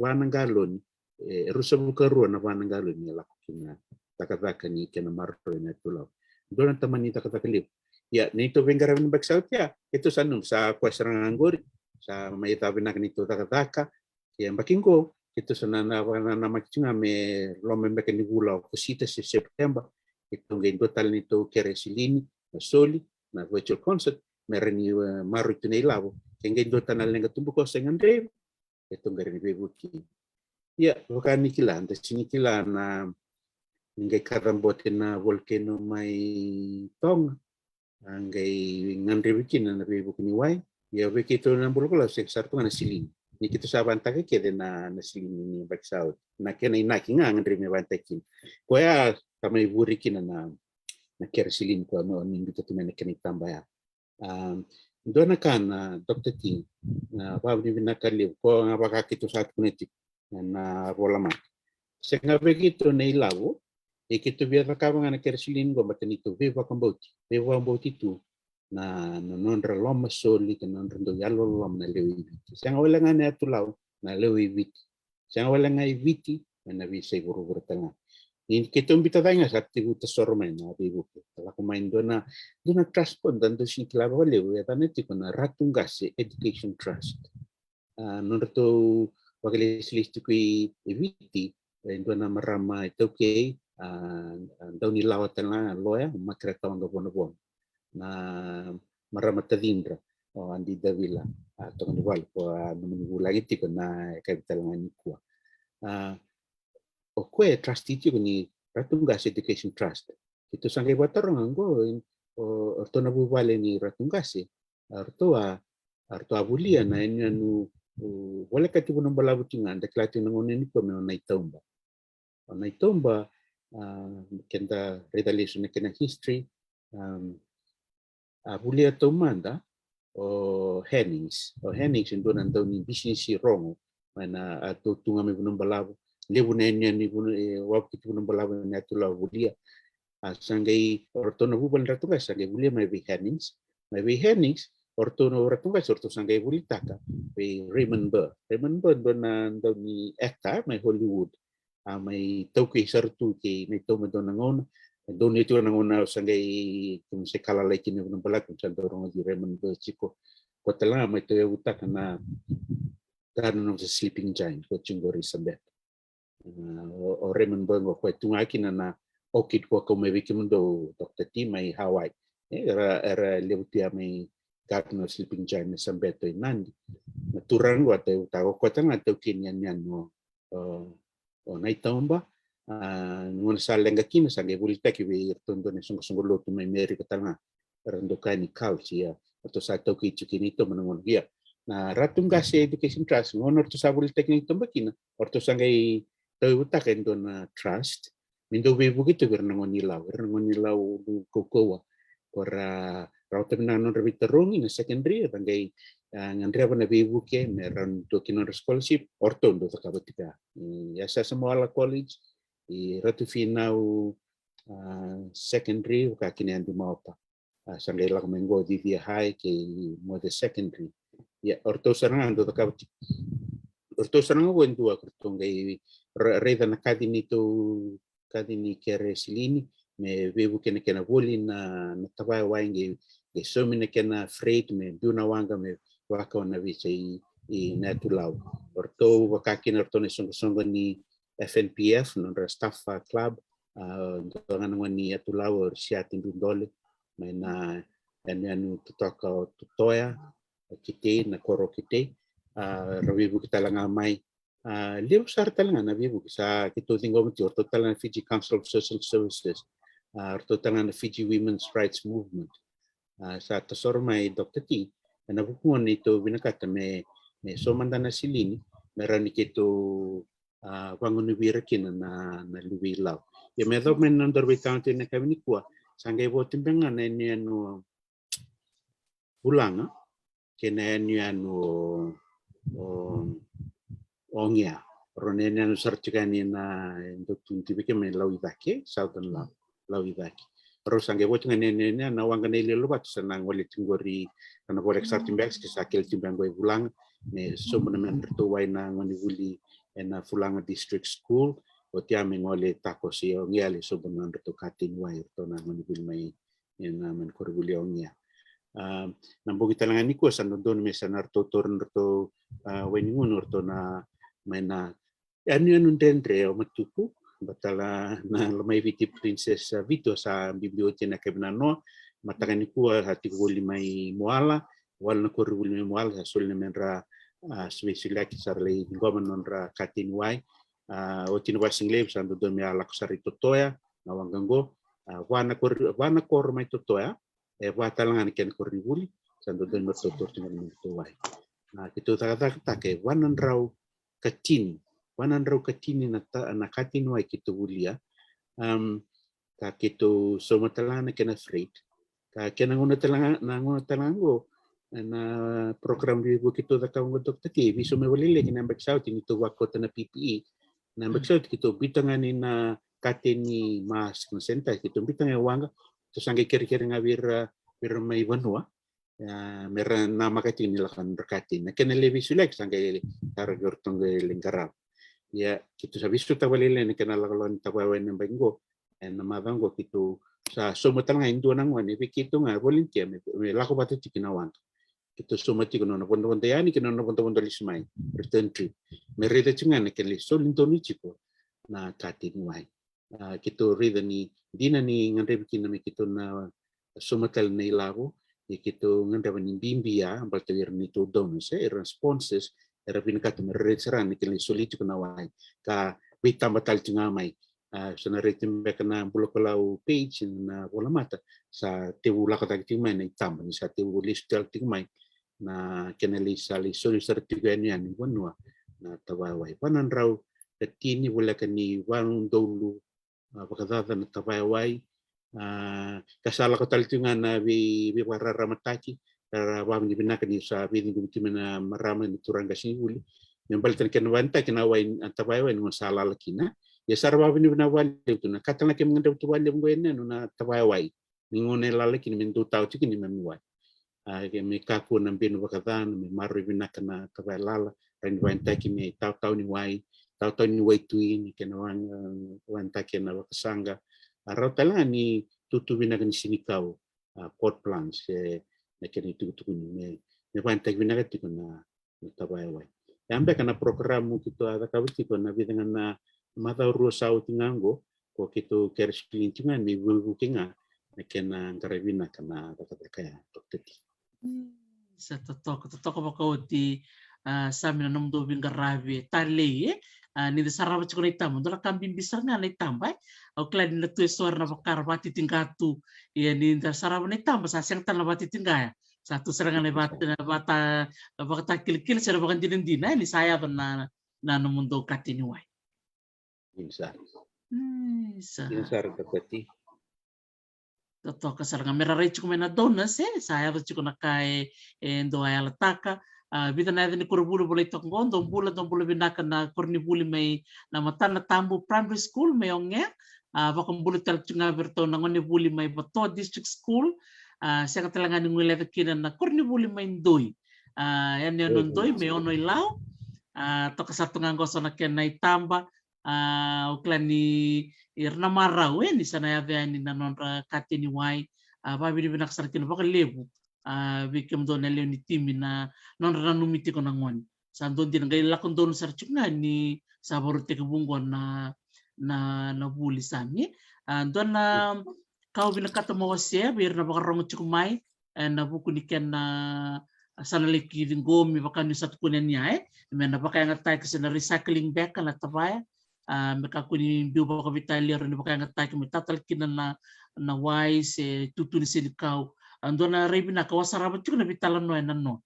wanang galon rusa bukaruan na wanang galon ni lako kina takataka ni kena marro na tulau doon taman ni takataka lip ya nito bengara ng bagsaut ya ito sa kwesarang anggori sa may tabi na nito takataka ya bakingko ito sa na makicunga me lomembe ni gula kusita si September itong gain total nito keresilini na soli na virtual concert meron ni maru ito na ilabo kaya gain total na lang katumbo ko sa ngandre itong garin bebuki Ya, bukan nikilan, tapi nikilan na ngai karambote na volcano mai tong, ngai ngandri bikin na bibu kini wai, ya begitu na bulgola seksar tu na siling. Ni kita saban tak ke na siling ni baksaut. Na kena inaki nga ngandri me bantakin. Ko ya kami burikin na kera siling ko no ni kita tu na kena tambah ya. Dona kan Dr. T na babu ni binakali ko nga baka kitu sa kuniti na rola mat. Senga begitu na ilawo, kita biar rakaban na kersilin go matan itu beba kamboti tu na non relom soli ke non rendo yalo lom na lewi viti. Senga wala nga na tulaw na lewi viti. Senga wala nga viti na bisa guru tanga. Ini kita umbita tanya saat tibu tesormen na bibu. Kalau kumain dona trust pun dan tu sini kelaba wale ya tanya tiku na Ratungase Education Trust. Non reto wakili silistu kui viti dona marama itu ke daw nilawatan na loya makreta on bon na marama tadindra o andi davila to ni wal ko no lagi tiko na capital ngani ko o kwe trustee tiko ni Ratungase Education Trust itu sangai batarong anggo orto na bubale ni Ratungase arto abulia na enu wala katibo ng balabutingan deklati ng unin ko may onaitomba kenda retaliation na kena history abulia tomanda o Hennings ndo nandaw ni business rongo mana ato tunga may bunong balabo lebu na yan ni wap kiti bunong balabo na atula abulia sanggay orto na bubal ratuga sanggay bulia may Hennings orto no ratungas orto sanggay bulitaka may Raymond Burr doon na daw ni actor may Hollywood may tauke sartu ke may toma doon nangon doon ito nangon sanggay kung sa kalalay kini ng balak kung sa dorong di Raymond Burr chiko ko talaga may tuya utak na gano'n sa sleeping giant ko chingori sabet o Raymond Burr ko tungakin na okit ko may bikin do Dr. T may Hawaii era leutia may Garden of Sleeping Giant na sambeto inandi. Naturan wa tayo tago ko tanga tayo kinyan no o naitomba ngun sa lenga kina sa ge bulita ki we tondo ne sungo lotu mai meri ko tanga rando kani kausi ya to sa tayo ki chukinito manangon dia na Ratungase Education Trust ngon orto sa bulita kini tomba kina orto sa ge tayo utaken do na trust mindo be bugito gernangon nilaw kokowa para rauta na rebiterung in secondary rangay ngandria pa na bibuke meron to kinor scholarship orto do ta kabatika yasa sa Moala College i ratu finau secondary ka kini andi maupa sangay lang mengo di via high ke mo the secondary ya orto sarang do ta kabatika orto sarang wen dua kurtong gay reda na kadini kere silini me bebu kena voli na tabai wainge ge somine kena freight me duna wanga me waka na visa i natulau orto wakaki orto ne songo ni FNPF no staff club dengan ngani atulau siatin dole na anu tutoya kite na koro kite rabibu kita langa mai liu sar talanga na bibu sa kito tinggo mo orto talanga Fiji Council of Social Services orto talanga Fiji Women's Rights Movement sa tasor may Dr. T na bukuan ito binakata me somanda na silini meron kito wangunubirakin na luwilaw ya medo men nandorbe county na kami ni kuwa sanggay botin bengan na anu bulanga kena anu ongia ronen anu sartikani na doktor tibike men lawidake southern lawidake terus sanggay botin na nawang kanili lubat sanang walit tinggori kana boleh sartimbeks kisakil timbang goy bulang ne somenemen tertuai na ngonibuli na Fulanga District School o tiame ngole tako si ongia le sobenan to katin wai to na ngonibuli mai na men korbuli ongia nambo kita langan niko san don me sanar to torn to weningun to na mena anu dendre o matuku batala na lamai viti princess Vito sa biblioteca na kebnano matakan niku hati goli mai Moala wal na korbuli mai Moala sa sul na menra Swisilaki sarlei gomanon ra katin wai o tino wasing lev santo do me ala kusari totoya na wangango wana kor mai totoya e watalangan ken koribuli santo do me totor tino me toai na kito taka ke wanan rau katin na katin wai kito wulia ka kito somatalana ken afraid ka ken ngona talango na program di kito da kaung dokter ki biso me walile kin ambek saut ini to wakota na PPE na ambek saut kito bitangan na kateni mas konsenta kito bitangan wanga to sange keri-keri ngawir mai banua mera na makati ni lakan berkati na kena levi sulek sange taragor tongge lingkarap ya kito sabisu ta walile na kena lakalon tawawen ng benggo na madango kito sa somotang nga indu nang wani kito nga volunteer me lako batu tikinawan kito somati kono na ponda yani kono na ponda lismai return trip mereda chungan ke le solintoni chiko na kati nuai kito rida ni dina ni ngande bikin na kito na somatal na ilabo kito ngande ni bimbia baltawir ni to donors responses era pinaka to mereda ni ke le soliti kono wai ka wita batal chungamai sana retim bekana bulokolau page na wala mata sa tewu lakata timai na itamba ni sa tewu listal timai na kenali sali solisar tigani ani wanua na tawawai panan raw katini wala kani wanung dulu pakadada na tawawai kasala ko taltungan na bi warara mataki para wam ni binakani sa biding gumtimana marama ni turanga sinuli membaltan kenwanta kenawai tawawai ngon sala lakina ya sarwa ni binawali tu na katana ke mengandau tu wali ngene na tawawai ngone lalaki ni mendu tau tikini memuai ke me kaku na binu bakadan me maru binaka na kabalala ran wantaki me tau ni wai tuin ke na wantaki na wakasanga arotala ni tutu binaka ni sinikau pot plants na keni tutu ni me wantaki binaka tiko na tabai wai ambe kana program kito ada kawiti ko na bidangan na mata rusau tingango ko kito keres klintingan mi bukinga na kena karabina kana kaya dokter sa totoko makauti sa minanong dobing garabi tali ni sarava chiko na itama dola kambing bisar nga na itamba au klad na tu suar na bakar bati tingkatu ya ni sarava na itamba sa siyang tan na bati tingaya satu serangan na bata kilkil sa bakan dinindina ni saya na numundo katiniway insar kapati Toto kasaranga merarai chiko mena donas saya to chiko nakai endo ayala taka bita na ni kurbulu boleh tongon dong bula binaka na kornibuli may na matan na tambo primary school may onge bakong bulu tal chunga berto na ngoni buli may bato district school siya katalangan ng nguleta kinan na kornibuli may ndoy yan yon ndoy may ono ilaw to kasatungan ko so na ken na itamba uklan ni irna marau ni sana ya ni nanon katini wai babi binak sarkin bakal lebu bikem don lew ni timi na non ranumiti ko nangon sandon din gay lakon don sarchuk na ni sabaru te kabunggon na buli sami don na kau binakata mo siya bir na bakarong chukumai na buku ni ken na sana leki din gomi bakan ni satkunen niya men na bakay ngatay kasi na recycling bag kan tabaya mereka kuni biu baka vitalier ni baka ngatai kami tatal kinan na wise tutu ni sini kau ando na rebi na kawasara ba na bitalan no enano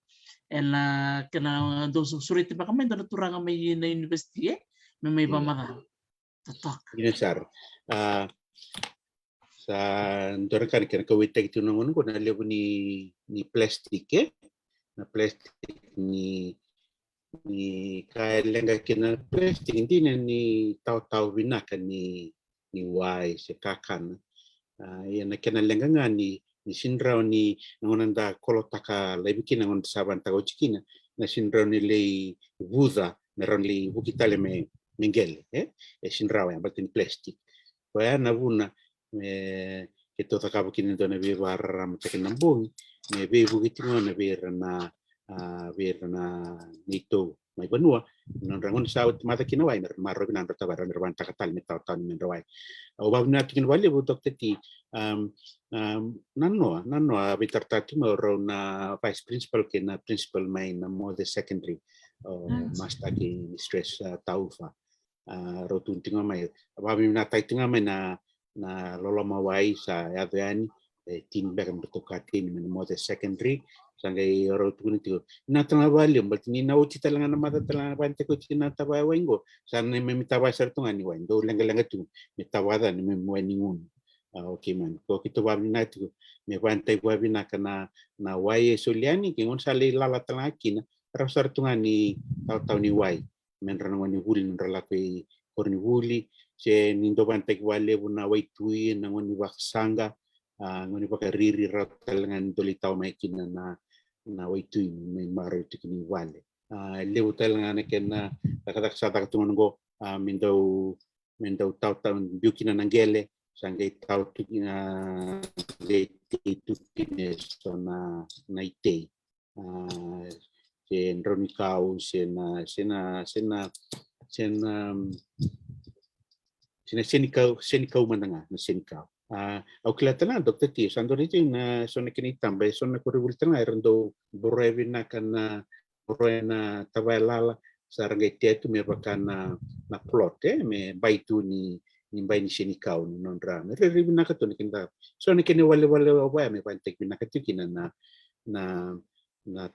ela kena ando surit baka may ando turanga may na university may pamara tatak insar sa ndora kan kena kawitek tu nangon ko na lebu ni plastic na plastic ni kaya lenga kina plastic hindi na ni tau binaka ni wai se kakan yan na kina lenga nga ni sindraw ni nangonanda kolotaka lebikin nangon saban tago chikina na sindraw ni lei vuza meron li bukitale me mengel sindraw yan batin plastic kaya na buna kito takabo kinin do na bi waram takin nambong me be bukitingo na bir na nito may banua non rangon sa mata kinawai maro binan tabaran rawan takatal metaw tan min rawai o bab na tikin wali bu dokter ti nanno bitar tatu ro na vice principal ke na principal may na mo the secondary master ki stress taufa rotun tinga mai abami na tai tinga mai na loloma wai sa yaveani tin bekam bertokatin men mo secondary sangai rotun itu na tanga vali baltini na uci talanga na mata talanga bante ko tina tawa wengo sana me mitawa sertunga ni wendo lenga tu mitawada ni me ningun okay man ko kito babi na tu me bante babi na kana na wai soliani ki ngon sali lala talanga kina sertunga ni tau ni wai men rana wani huli nrala pe korni huli se nindo bante wale buna wai tui na ngoni waksanga ngoni baka riri ratalangan doli tau mai kina na wai tui mai maro tikini wale lewu talangan kena kata sata katungan go mendau tau biukina nangele sangai tau tukina le tukine sona naite sen ronikau sena senikau mandanga na senikau au kilatana dokter ti sandori ti na sona kini tambe sona kuribul tanga rendo borevi na kana borena tabalala sarangai tu me bakana na plot me baitu ni bai ni senikau ni nondra me ribi na katoni kinda sona kini wale wa me bantek na katikina na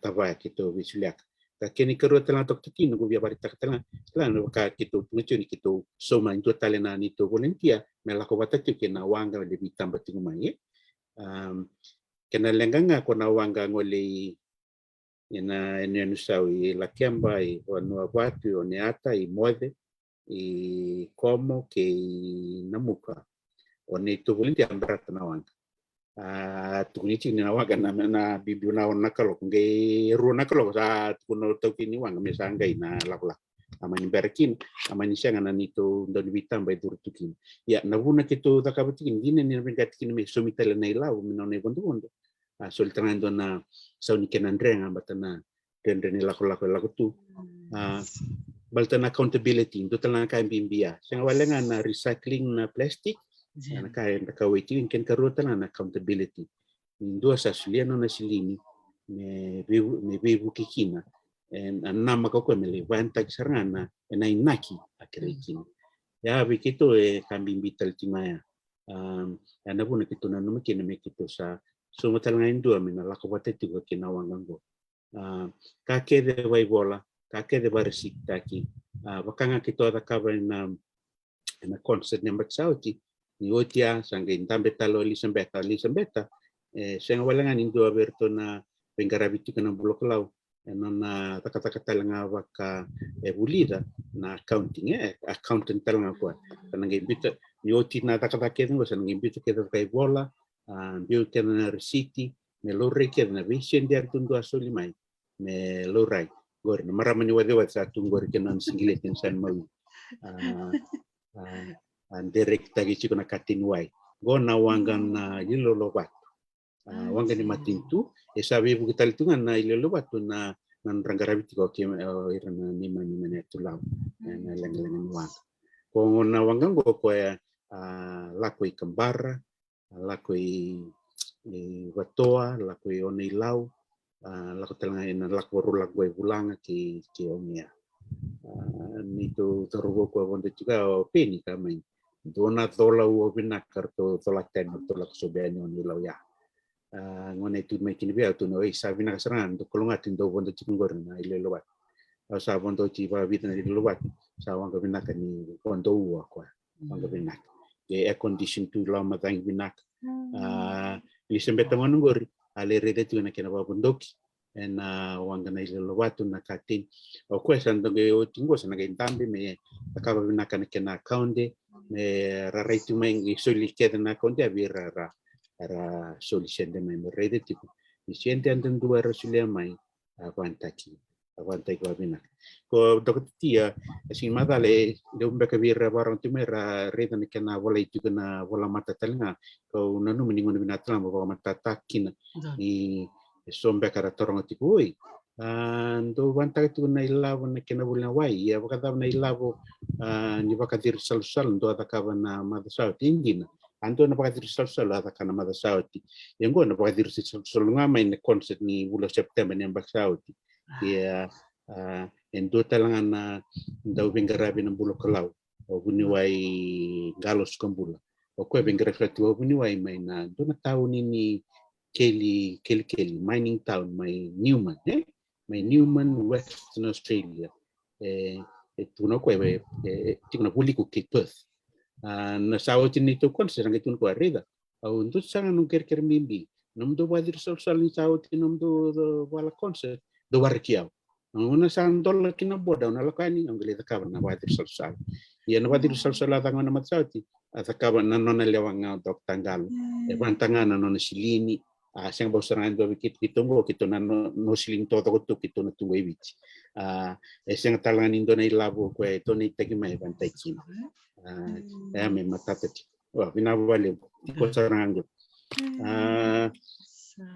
tava kito visuliak ka keni kerua tala tok tiki no bia barita tala no ka kito ngechuni kito soma into talena ni to volunteer me la ko bata na wanga le bitamba tingu mai kena lenganga ko na wanga ngole ina enu sawi la kiamba I no watu o neata I mode I como ke namuka o ne to volunteer ambrata na wanga tukunichi na waga na bibiu na nakalo ngai ru nakalo sa kuno tokini wanga mesanga ina lakla amani berkin amani sanga na nito ndoni bitamba dur tukin ya nabuna kito takabatikin dine ni bengatkin me somitele nei lawo minone bondo soltanando na sauni kenandrenga batana dendreni lako tu baltana accountability totala ka bimbia sanga walenga na recycling na plastic na kaya nakawaitin ken karutan na accountability indua sa suliano na silini me bebu kikina en nama ko me levanta sarana na inaki akrekin ya bikito kambing bital timaya ana buna kito na no kina me kito sa sumatal ngain dua me na lakawate tigo kinawangango kake de vai bola kake de barisitaki bakanga kito ada kabar na concert number sauti ni otia sangue tambe talo Elisabetta senga walangan indo aberto na pengarabiti kana buloklau na takata talanga waka bulida na accounting accountant talanga kwa kana ngimbita ni oti na takata kedno sana ngimbita kedno kai bola biu kana receipt me lorre kedna vision dia tundu asoli mai me lorai gor na maramani wade sa tungor kenan singiletin san mau direct tagi chiko na katinwai go na wangan na ilolobat wangan ni matintu sabi bu kita litungan na ilolobat na rangarabiti ko ke irana ni mani tulau na lengan wang ko na wangan go ko lakoi kembara lakoi watoa lakoi oneilau lako talanga lako rulagoi bulanga ki omia nito tarugo ko wonde juga peni kamai dona tola u binakar to tola ten tola sobenyo ni lawya ngone tu mai kini bia tu no isa bina kasaran to kolonga tindo bondo cikungor na ile lowat sa bondo ci ba bit na ile lowat sa wanga binaka ni bondo u kwa wanga binak ke air condition tu lama tang binak ni sembeta manungori ale rede tu na kena ba bondoki en wanga na ile lowat na katin o kwesan donge o tingo sana ke tambi me akaba binaka na kena kaunde me raraitu mengi soli kedna konde avira ra solution de mai rede tipo ni siente andan dua rasulia mai avantaki wabina ko dokotia sin madale de un beka vira barang timera rede na kena vola itu kena vola mata talanga ko nanu meningon binatla mo mata takin ni sombe kara torong tipo oi do banta itu na ilavo na kena bulna wai ya bakata na ilavo ni bakatir sal do atakaba na madasau tingina anto na bakatir sal atakana madasau ti yengo na bakatir sal ngama in concert ni bulan September ni mbasau ti ya endo talanga na do bingarabi na bulo kalau o buniwai galos kambula o koe ben reflect o buniwai mai na dona town ini keli mining town mai Newman mai Newman Western Australia tuna koe tikuna puliku ke Perth na sao tini to kon serang itu ko arida au ntu sanga nung ker mimbi num do wadir sal ni sao tinom do wala concert do warkiao una san dolla kina boda una lokani ngale ta kabana wadir sal ya na wadir sal ata ngona matsauti ata kabana nona lewanga dok tanggal pantangana nona silini siang bosarang do kitongo kitona no siling to to kitona tu webich siang talangan indo na ilabo ko to ni teki mai bantai kina me matata wah vinavale ko sarang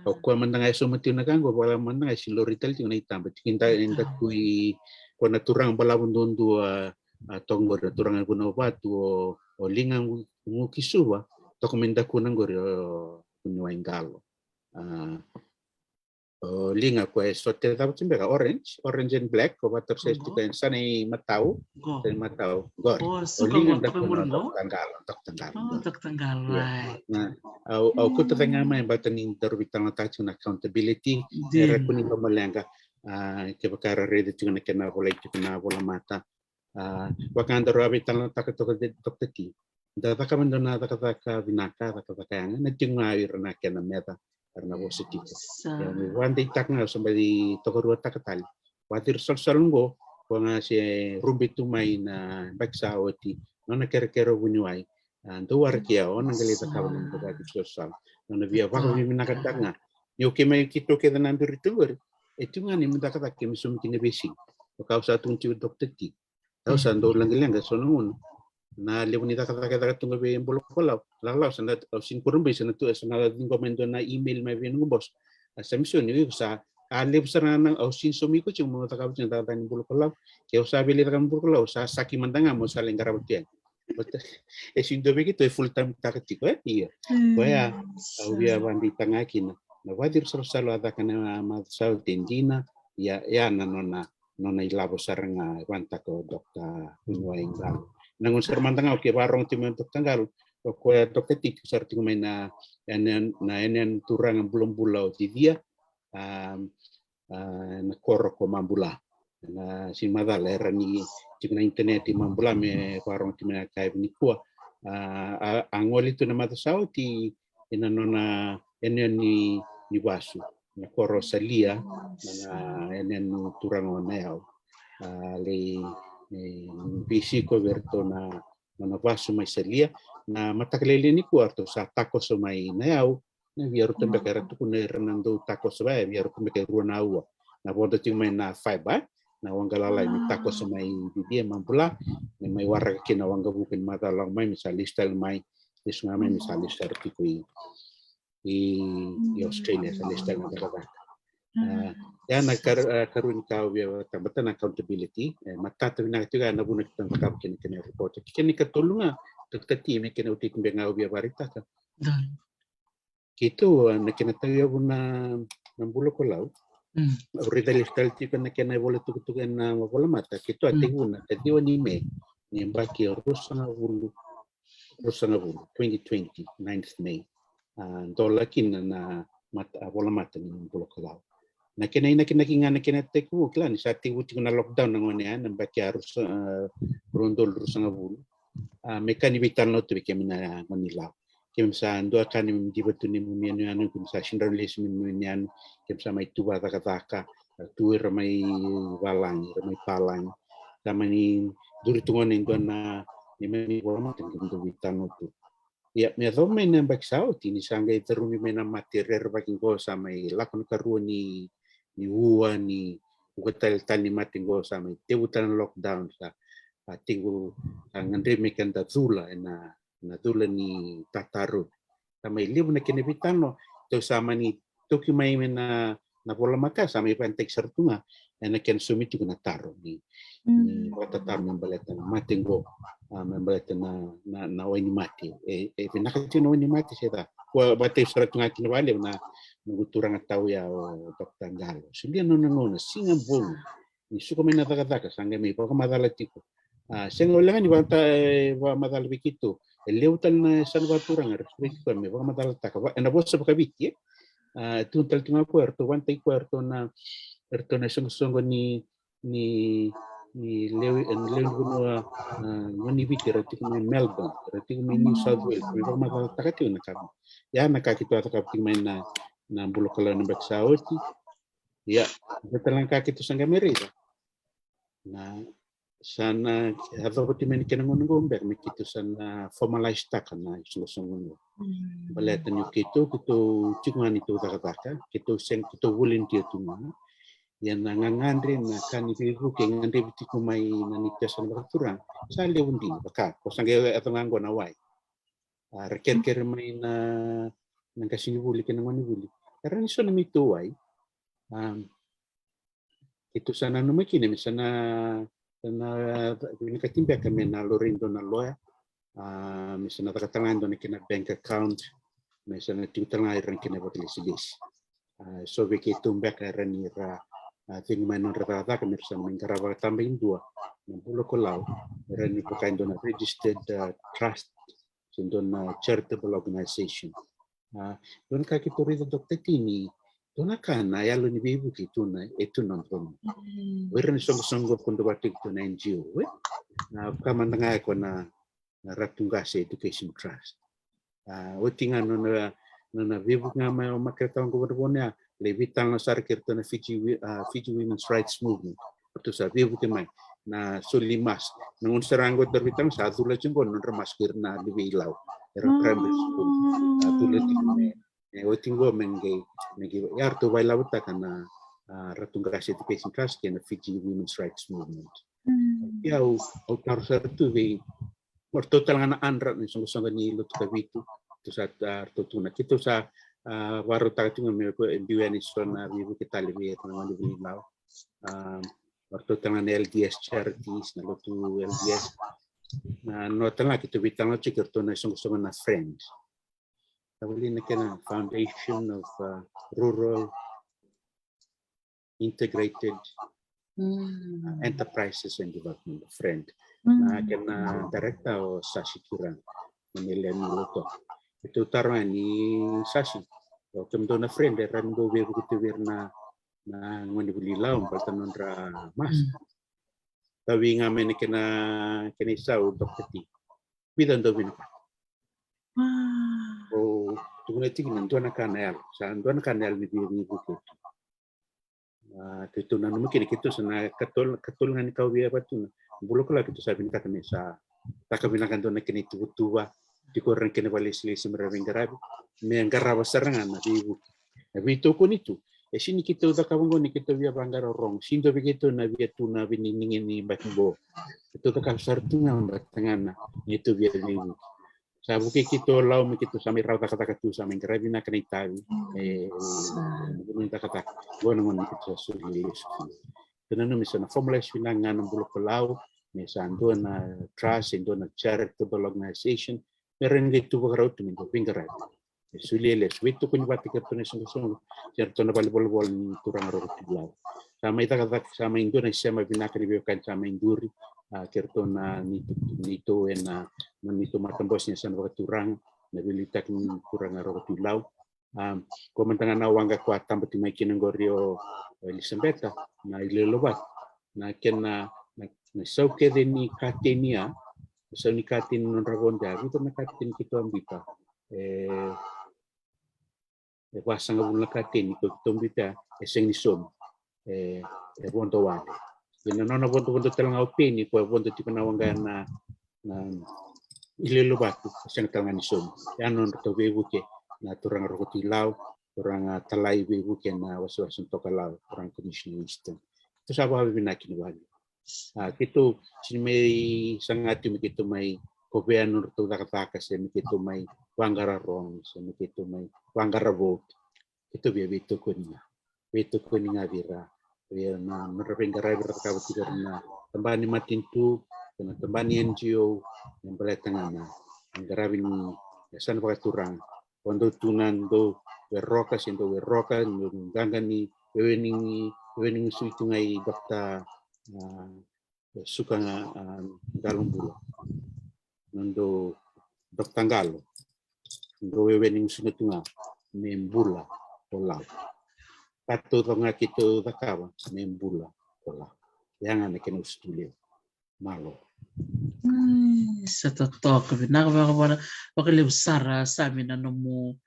o ko mandanga so mati na kango wala mandanga si lorital ti na itamba tinda inda kui ko na turang balabun dondu tongor turang ko na batu o lingang ngukisuwa to komenda ko nangor kunyo ingalo linga ko sote tao timbera orange and black ko water says to kan sanay matao gor linga da ko tanggal right na au ko tanga mai batanin terbitang na accountability era kuni malenga ke bakara rede tuna kena bola mata wakanda rabi tan takato doktati da takamandona takataka vinaka takataka na tinga irna kena meta karena positif. Yang wandi takna sembari tokorua takatal. Watir salsalungo wanga si rumbi tumai na baksawati nona kero bunyuai. Ando warkia on ngalita kawan ng bagati sosal. Nona via wako minakatanga. Yo kemay kito keda nambir tuwer. Itu nga ni mendakatak kemi sumkin besi. Kau satu unci dokter ti. Tahu sando lang sonungun. Na lewanita kata tunga be bolok kolau lalau sana sin kurumbe sana tu sana ngomendo na email mai ben ngobos asa mission ni sa ale sarana au sin somiko cuma taka cinta tani bolok kolau ke usa beli takam bolok kolau sa saki mandanga mo sa lenggara butian sin do begitu full time takati ko iya ko ya au dia bandi tangakin na wadir salo ada kana ma sa tendina ya nona ilabo saranga wanta ko dokta unwaing lang nangun sermantang ke barong timen untuk tanggal ko dokter tik sarti main na enen turang belum bulau di dia na koro ko mambula na si madal era ni tikna internet di mambula me barong timen kai ni ko angol itu nama tasau ti ina nona enen ni wasu na koro salia na enen turang oneo le bisi ko verto na vaso mai salia na mataklele ni kuarto sa takos mai nao na viaru tambe kara tu kuna renando takos ba viaru tambe ke ruana ua na bodo ting mai na fiber na wangala ni takos mai dia mampula mai warga kina wanga bukin mata lang mai misali style mai isunga mai misali serti kui i Australia sa style na daga ya na karun kau biar tambatan accountability mata tu nak juga na bunak tang kap kini report kini katulunga tektati me kena utik bengau biar barita ka gitu na kena tahu ya buna nambulo kolau rida listal ti kana kena boleh tukutukan na bola mata gitu ati una tadi wani me ni mbaki rusanga bulu 2020 9th May dolakin na mata bola mata ni nambulo kolau na kena teku klan sa ti uti na lockdown ngone an baki harus rondol rusanga bulu mekani bitan no tu kemina manila kem sa ando akan di betu ni mumian anu kem sa sindar les mumian kem sa mai tuwa taka tuir mai walang mai palang tamani duri tungon ndo na ni meni bola kem do bitan no tu ya me do men mbak sao ti ni sanga terumi mena materer baki go sa mai lakon karuani ni ua ni ukatal tani mati go sa mai tebutan lockdown sa tinggu ngandre mekan da zula na zula ni tataru sama libu na kinebitano to sama ni toki mai na bola maka sama ipantek sertunga na ken sumiti kuna taro ni wata taro membaleta mati go membaleta na wani mati pinakati na wani mati seta wa bate sertunga kinwale na nguturang tahu ya dokter galo sulia nona singa bolu ni suka mena taka sanga me paka madala tiko Sengolangan di banta wa madal bikitu. Leutan san baturang respect kami wa madal taka. Na bossa bakabiti. Tu tal tima puerto wanta i puerto na songo ni leu no ni biti rati kami Melbourne, rati kami New South Wales. Kami wa madal taka tu na kami. Ya na kaki tu ataka kami na bulokala na baksauti. Ya, betul kaki tu sangga merida. Na sana atau timen kena ngunung ber mikitu sana formalize takan na sungu balatan yu kitu cungan itu taka kitu seng kitu volunteer tu mana yang ngangandre na kan ibu ke ngandre bitiku mai na nita sana bakaturang sale undi baka kosange atau nganggo na wai reker mai na nangkasing buli kena ngoni buli karena iso na mito wai itu sana no makine sana ini katimba kami na lorindo na loya misalnya takatangan do kina bank account misalnya tiutang air kina bakal silis so begitu mbak rani ra ting manon rata kami misalnya mengkarawa tambahin dua 60 kolau rani pakai do na registered trust do na charitable organization don kaki tori do dokter tini dona kana yalo ni bibu kitu na itu nonton weran song kondo batik to na NGO na kamandanga ko na Ratungase Education Trust wetinga na bibu nga may makita ko bonya levitan na sarkir to na Fiji Women's Rights Movement to sa bibu ke may na sulimas nang unsarango darbitan sa adula jenggon na maskir na liwilaw era primary school adula tikme wetingo mengge yarto baila buta kana Ratungase Education Trust na Fiji Women's Rights Movement ya au tarsar tu ve total ngana andra ni song ni lut kabitu tu sa tuna kitu sa waru takatinga me ko biwani sona bibu kita lebi na wali bilaw total ngana LDS charities na lutu LDS na no tanga kitu bitang na chikir to na song na friend tawali na kana Foundation of Rural Integrated Enterprises and Development friend na kena director o Sashi Kiran Manila Niloto itu taruh ni Sashi kemudian na friend ran go we begitu na ngoni beli laum paltan ra mas tapi ngamen kena isau dokter ti bidan do bin tunggu tik nan dona kanal san dona kanal bi buku itu nanu mungkin itu sana katul ngani kau biar batu bulok lah itu sabi kata mesa tak kabinakan dona kini tua di korang kini balik selesai merenggarab mengarab serangan di ibu tapi itu pun itu sini kita udah kawan ni kita biar banggar orang sindo begitu na biar tu na biningin ni bakbo itu tak kasar tu ngambat tangan itu biar ibu sabu kita lau begitu sampai rau kata tu sampai kerabina kena itabi minta kata ngon kita sulis tenano misalnya formalize pinangan ng bulok lau misalnya dona trust dona charitable organization meron gitu bagarau tu minto pingarat suliles witu kun batik to nesong certo na balbol ni turang ro lau sama ita kata sama Indonesia mabinakan ibikan sama Induri kerto na nito na nito matambos niya sa turang nabilitak ni turang ro lau komentangan awang ka kwatan pati may kinanggorio Elizabeth na ilelobat na kena na sauke din ni katenia sa ni katin non ragonda ito na katin kito ambita wasang abul katin ito tombita eseng nisom bondo wale ina nona bondo talang opini ko bondo ti panawanggan na ilelobat eseng talang nisom yan non to bebuke na turang rokotilaw turang talay bebuke na waswas untuk kalau turang komisionista itu sahabat binakin wali kito sinmay sangati mi kito may gobyerno to nakatakas mi kito may wangararong mi kito may wangarabot ito bito ko niya bira na maraping garay berkabut na tambani matintu na tambani NGO yang belatang na ang garabin san pakaturang Quando tunando verroca siendo verroca gangani wening suitu ngai dokta suka galong bula nando dok tanggalo ndo wewening sunatunga membula pola patu tonga kito takawa membula pola yang ane kena studio malo Sa totoo baka lebsara sa amin ano mo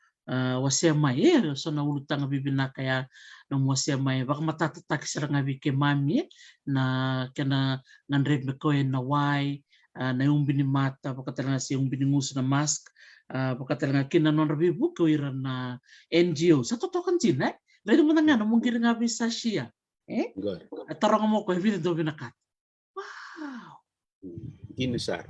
wasia mai so na ulutang bibina kaya no wasia mai baka matatatak sila nga bike mami na kena nandrep me ko na wai na yung binimata baka talaga si yung biningus na mask baka talaga kinanon rabibu ko iran na NGO sa totoo kan sina lagi mo na nga no mungkin nga bisa siya tarong mo ko hindi do binakat wow Ginesar.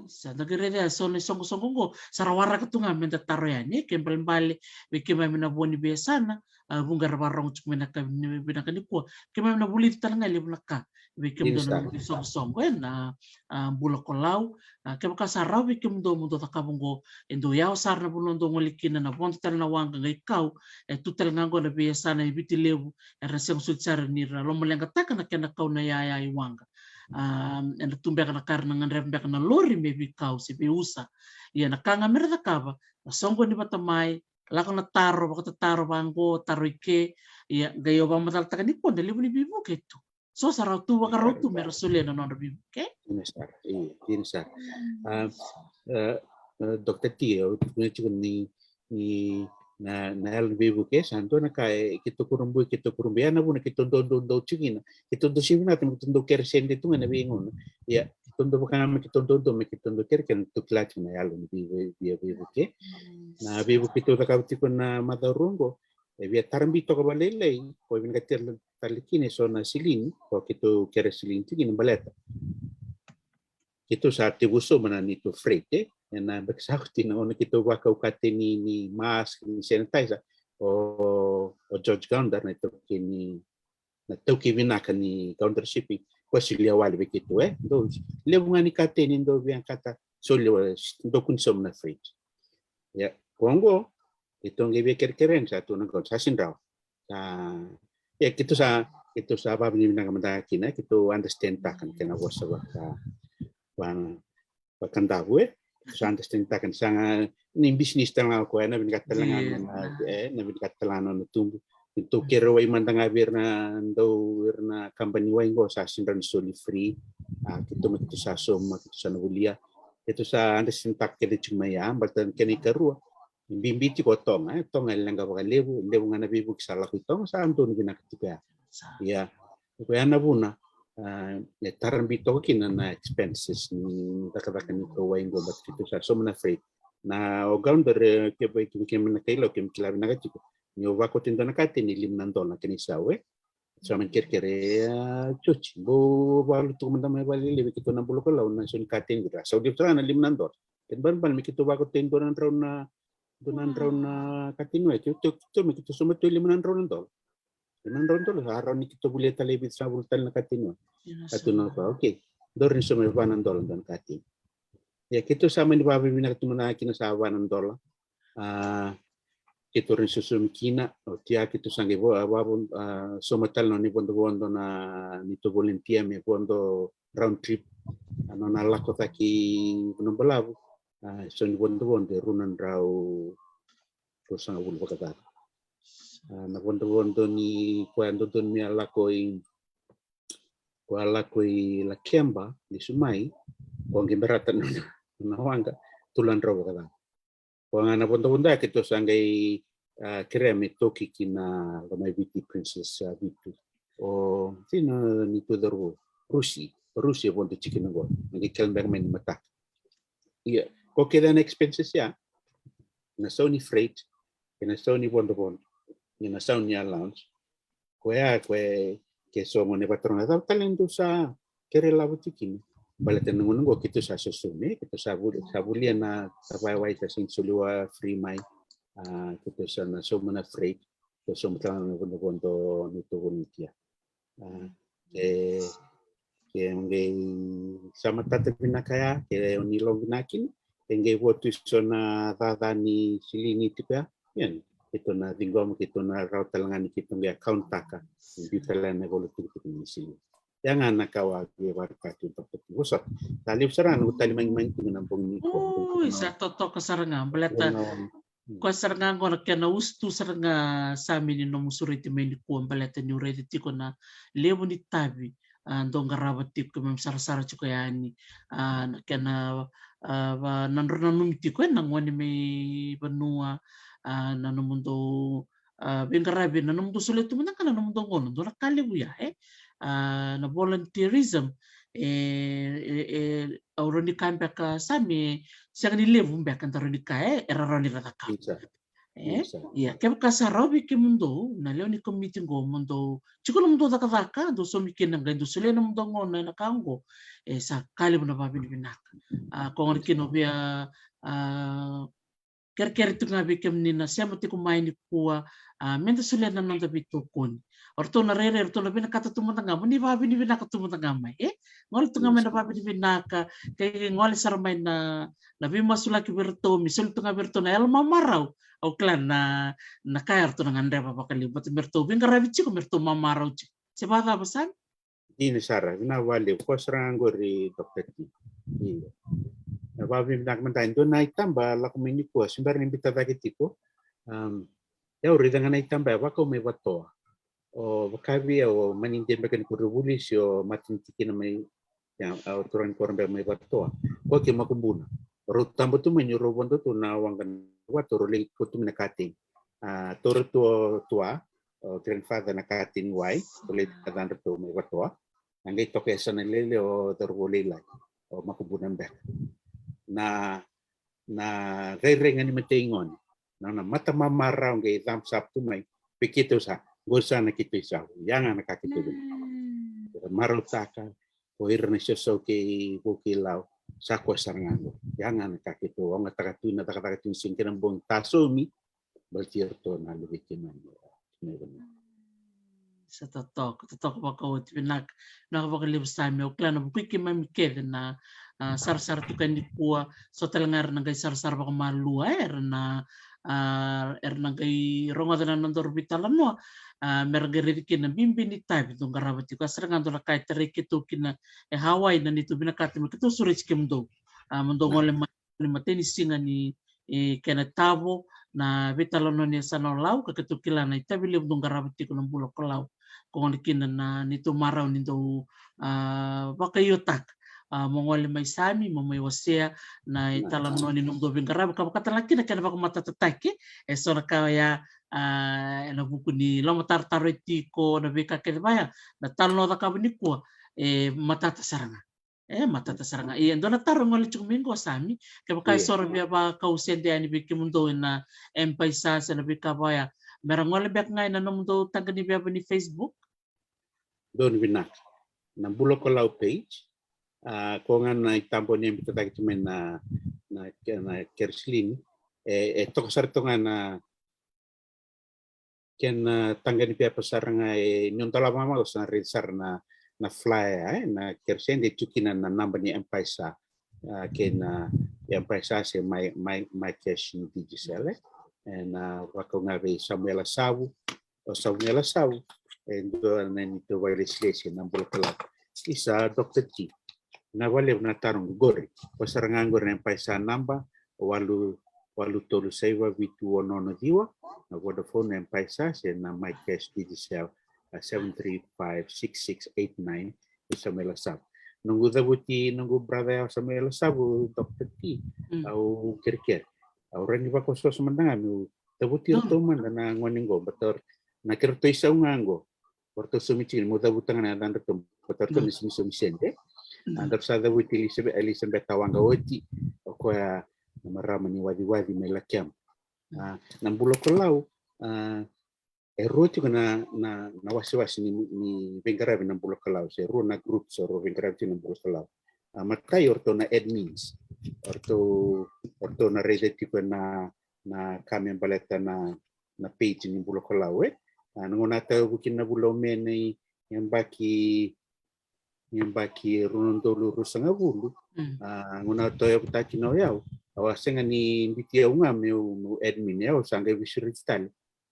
Sa nagre so ni song ko sarawara katunga menda taroyani kembali bali bikima mina boni besana bungar barong cuk mina ka bina kanipo kema mina bulit talanga libnaka bikim do na song ko na bula kolau kema ka sarau bikim do mundo takabungo endo yao sarna bulon do ngolikina na bon tal na wanga ngai kau tutel ngango na besana ibiti lebu era seng sutsar ni ra lomolenga takana kena kau na ya wanga na tumbeka na karna nganrembeka na lori maybe kau si biusa ya na kanga merda kaba songo ni batamai lako na taro baka taro bango taro ike ya gayo ba matal takani pon dali buni bibu ketu so sarau tu baka rotu mera sulia na nona bibu ke Ginesar Dr. Tio ni na LBB ke santo na kai kito kurumbu ana buna kito do chigina kito do sibina tem kito do kersende tu na bingon ya kito do bakana kito do kerken tu klach na yalo ni bibu ke na bibu kito da kabti na madarungo via tarambito ko balele ko bin katel talikine so na silin ko kito kersilin tigin baleta kito sa tibuso manani to frete na beksakti na ono kito waka ukate ni mask ni sanitizer o George Gounder na ito kini na toki vinaka ni counter shipping ko silia wali begitu do lebu ngani kate ni do biang kata soli do konsum na fridge ya kongo ito ngi keren satu na kon sasin raw ya kito sa babni na kamanda kina kito understand ta kan kena wasa waka bakandawe sa understand ta kan sanga ni business tanga ko na binakatalangan na binakatalangan no tumbu itu kero way mandanga birna do wirna company way go sa sinran soli free kito makito sa soma kito sa nulia itu sa understand ta kede chumaya batan keni karua bimbiti ko tong lang ka lebu nga nabibug sa lako itong sa anton binakatiga ya ko yana buna tarambito ko kina na expenses ni dakadaka ni ko way go bat kito sa so na free na o gounder ke bay kim na kailo kim kilabi na gatiko ni o wako tinda na kate ni $5 na kinisa sa man kerkere chuchi bo balu to man may bali lebi kito na bulo ko law na sun kate ni sa di tra na $5 ken ban mi kito wako tindo na raw na katino kito mi kito sumato $5 $5 araw ni kito buleta lebi sa bultal na katino atuno ko okay dorin so may $1 don kati ya kito sama ni babi binakatumo na kinasawa ng $1 kito rin susum kina o tiya kito sangi bo babon somatal no ni bondo na nito volunteer me bondo round trip ano na lako taki nombalabu so ni bondo runan raw ko sa ulo bakata na bondo ni kwando don mi alako la kemba di sumai ko ngimberatan na wanga tulan raw bakata ko nga na bondo kito sangay kreme toki kina may biti princess bitu o sino nito daro Rusia bondo chicken ngo ngi kelber men mata iya ko keda na expenses ya na Sony freight na Sony bondo na Sony allowance ko ya ke so mo ne patrona talento sa kere la butikin balatan ngo kito sa susume kito sa bulia na sabay sa sinsuliwa free mai kito sa na so mo na freight so mo tang bondo nito volunteer ke ngai sama tata binakaya ke unilong binakin ngai wotu so na dadani silini tipa yan ito na dingom kito na raw talangan kito ngai account taka hindi talan na volunteer kito ni sili Jangan nakawagi wabarakatuh Dr. T. Usap. Talib saran utali main nampung ni ko. Isa toto kasaranga baleta ko saranga ko na kena ustu saranga sami ni no musuriti meni ko baleta ni ureti tiko na levo ni tabi ndo ngaraba tiko mem sara chuko yani na kena nanrona numiti ko na ngwani me banua na numundo bengarabi na numundo suletu manaka na numundo ngono ndo nakali buya na volunteerism auroni kampe ka sami siang ni levu mbek antaroni kae eraroni rataka ya kem kasarabi ke mundo na leo ni committee ngo mundo chiko mundo takataka do so mikina ngendo sule na mundo ngona na kango sa kali buna babi ni binaka ko ngor kino bia ker tu ngabi kem ni na siamo ti kumai ni kuwa menta sule na nanda bitokon orto na rere orto na bina kata tumata ngama ni babi ni binaka tumata ngama ngol tu ngama na babi ni binaka kay ngol sarmay na bima sulaki berto misol tu ngaberto na elma marau au klan na kaya orto na ngandre papa kalibot berto bingarabi chiko berto mamarau chiko sebata basan ini Sarah na wale ko sarang gori Dr. T. Babi nak mentain do naik tambah laku mini ko simbar ni bita tiko ya uri dengan naik tambah wa ko me wato o bakabi o maninde bakan ko revolisi o matin tikina mai ya turan ko rambe mai wato ko ke makumbuna ro tambo tu menyu ro bondo tu na wangan wato ro le ko tu na kating toro tua grandfather na kating wai boleh kadan to mai wato ngai to ke sana lele o torwole lai o makumbuna mbek na gaireng ni matingon na mata mamara ngai dam sabtu mai pikito sa gosa na kito sa yang na kakito maro taka o irne so ke bukilau sako sarango yang na kakito o ngatakatu na takatu singkiran bong tasumi baltirto na lubikiman sa totok bako tinak nakapakaliwas sami o klano bukiki mamiked na sar-sar tu kan dikua so telengar nang sar-sar bako malua na nang ronga na nandor bitalan mo mergeri kina bimbi ni tabi tong karabati ko serangan to kai teriki to kina Hawaii na nito binakati mo kito surich kimdo mundo ngole mateni singa ni kena tabo na bitalan ni sanolau kaketukila na itabili tong karabati ko ng bulok kolaw kung kina na nito maraw nito bakayotak mongole may sami may wasea na italan no ni nung dobing karab katalaki na kana bako matatatake so na kaya na buku ni lama tartareti na beka kaya na talno da kabini ko matata saranga ndo na tarong ngol chumingko sami kaya kay sora biya ba kausende ani biki mundo na empaisa sa na bika baya merang ngol bek ngay na mundo tagani biya ni Facebook don binak na bulok ko page kung na itampo niya bita tayo tumen na kerslin ito kasarito nga na ken tanggani pia pasar nga nyon tala mama sa resar na fly na kersen de tukina na number ni empaisa ken empaisa se my cash ni digital na wako nga be Samuel Asawu and na nito legislation ng bulakala isa Dr. T na wale na tarong gori pasarangan gori ng paisa namba walu tolu saiwa vitu onono diwa na Vodafone ng paisa siya na my cash digital 7356689 sa Melasab nunggu dabuti nunggu brother sa Melasab Dr. T au kirkir au rani ba ko so semendangan dabuti to man na ngoningo betor na kirto isa ungango porto sumicin mo dabutan na dan retum betor ko misumicente andap sa dabuti Elizabeth tawanga oti ko ya marama ni wadi melakiam nang bulok lau eroti na wasi-wasi ni bengarabi nang bulok lau se ro na group so ro bengarabi nang bulok lau matkay orto na admins orto na rede tipo na kami baleta na page ni bulok lau nangonata bukin na bulome ni yang baki runondolo rusanga bulu ngona to ya kutaki na yao awasenga ni bitia unga meu admin yao sanga visurital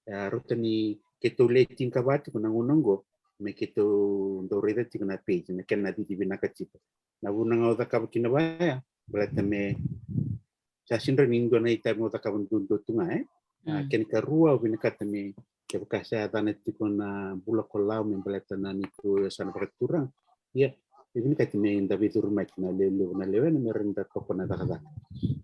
rutani ketuleting kabati kuna ngonongo me kito ndo reda tikuna page me ken na di binaka chito na una nga uta kaba kinabaya berarti me sa sindra nindo na ita mo uta kaba dundo tunga ken ka rua binaka me ke bekasa tane tikuna bula kolau me berarti na niku sana peraturan ya ini kati me inda bitur mak na lelu na lewen me renda toko na dakada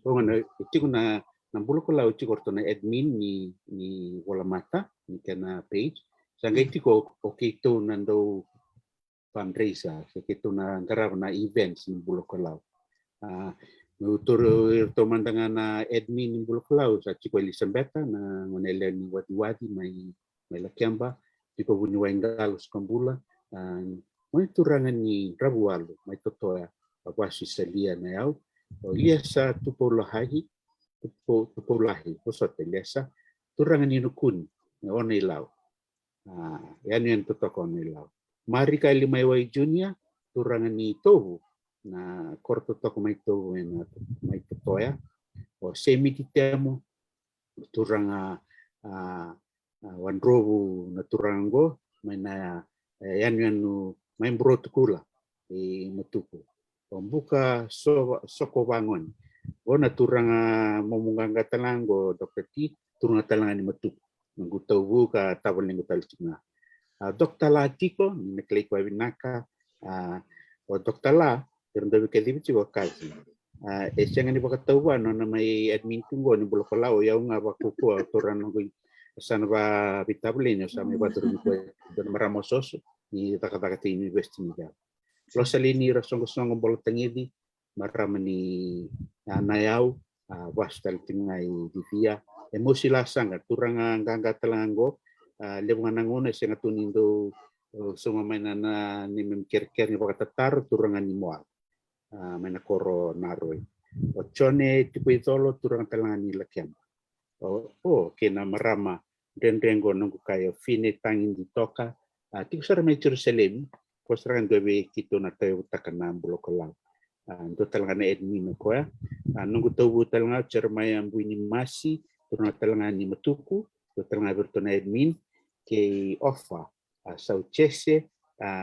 so ngana tikuna na bula kolau tikorto na admin ni wala mata ni kana page sangga itiko okito nando fundraiser sekito na garap na events ni Bulok Kolau. Nutur to mandangan na admin ni Bulok Kolau sa Chico Elisabetta na ngonele ni wadi may lakiamba tipo bunyi waingalo skambula may turangan ni Rabualo may totoya papasi sa liya na yaw liya sa tupolahi posote liya sa turangan ni nukun na ona ilaw yan yan totoo ilaw mari kali may way junior turangan ni tohu na korto to may tohu na may totoya o semi titemo turanga wanrobu na turango may na yan may brot kula matuko pembuka soko bangon o na turanga momungang talango Dr. T turanga talangan ni matuko nangutawu ka tabal ng utalcina Dr. La Tico, naklay ko binaka, o Dr. La, pero daw kadibit siya kasi. Siya nga ni bakatawa no na may admin tunggo ni Bulok Kolau yaw nga bakuko turan ng sana ba bitable niyo sa may badrun ko don maramosos ni takataka university niya. Lo sa lini rasong ng bolotangidi marama ni nayaw wastal tingay divia emosila sanga turang angga talango lebungan nanguna siya nga tunindo sumamay na ni memkir-kir ni pakatatar turangan ni moal may nakoro naroy o chone tipo itolo turang talangan ni lakiam kena marama rengo nunggu kayo fine tangin di toka tiku sara may Jerusalem kosrangan dobe kito na tayo utakan na Bulok Kolau ndo talangan na admin ko nunggu tawo talangan cermay ang buini masi turang talangan ni matuku talangan berto na admin ke offer sau chese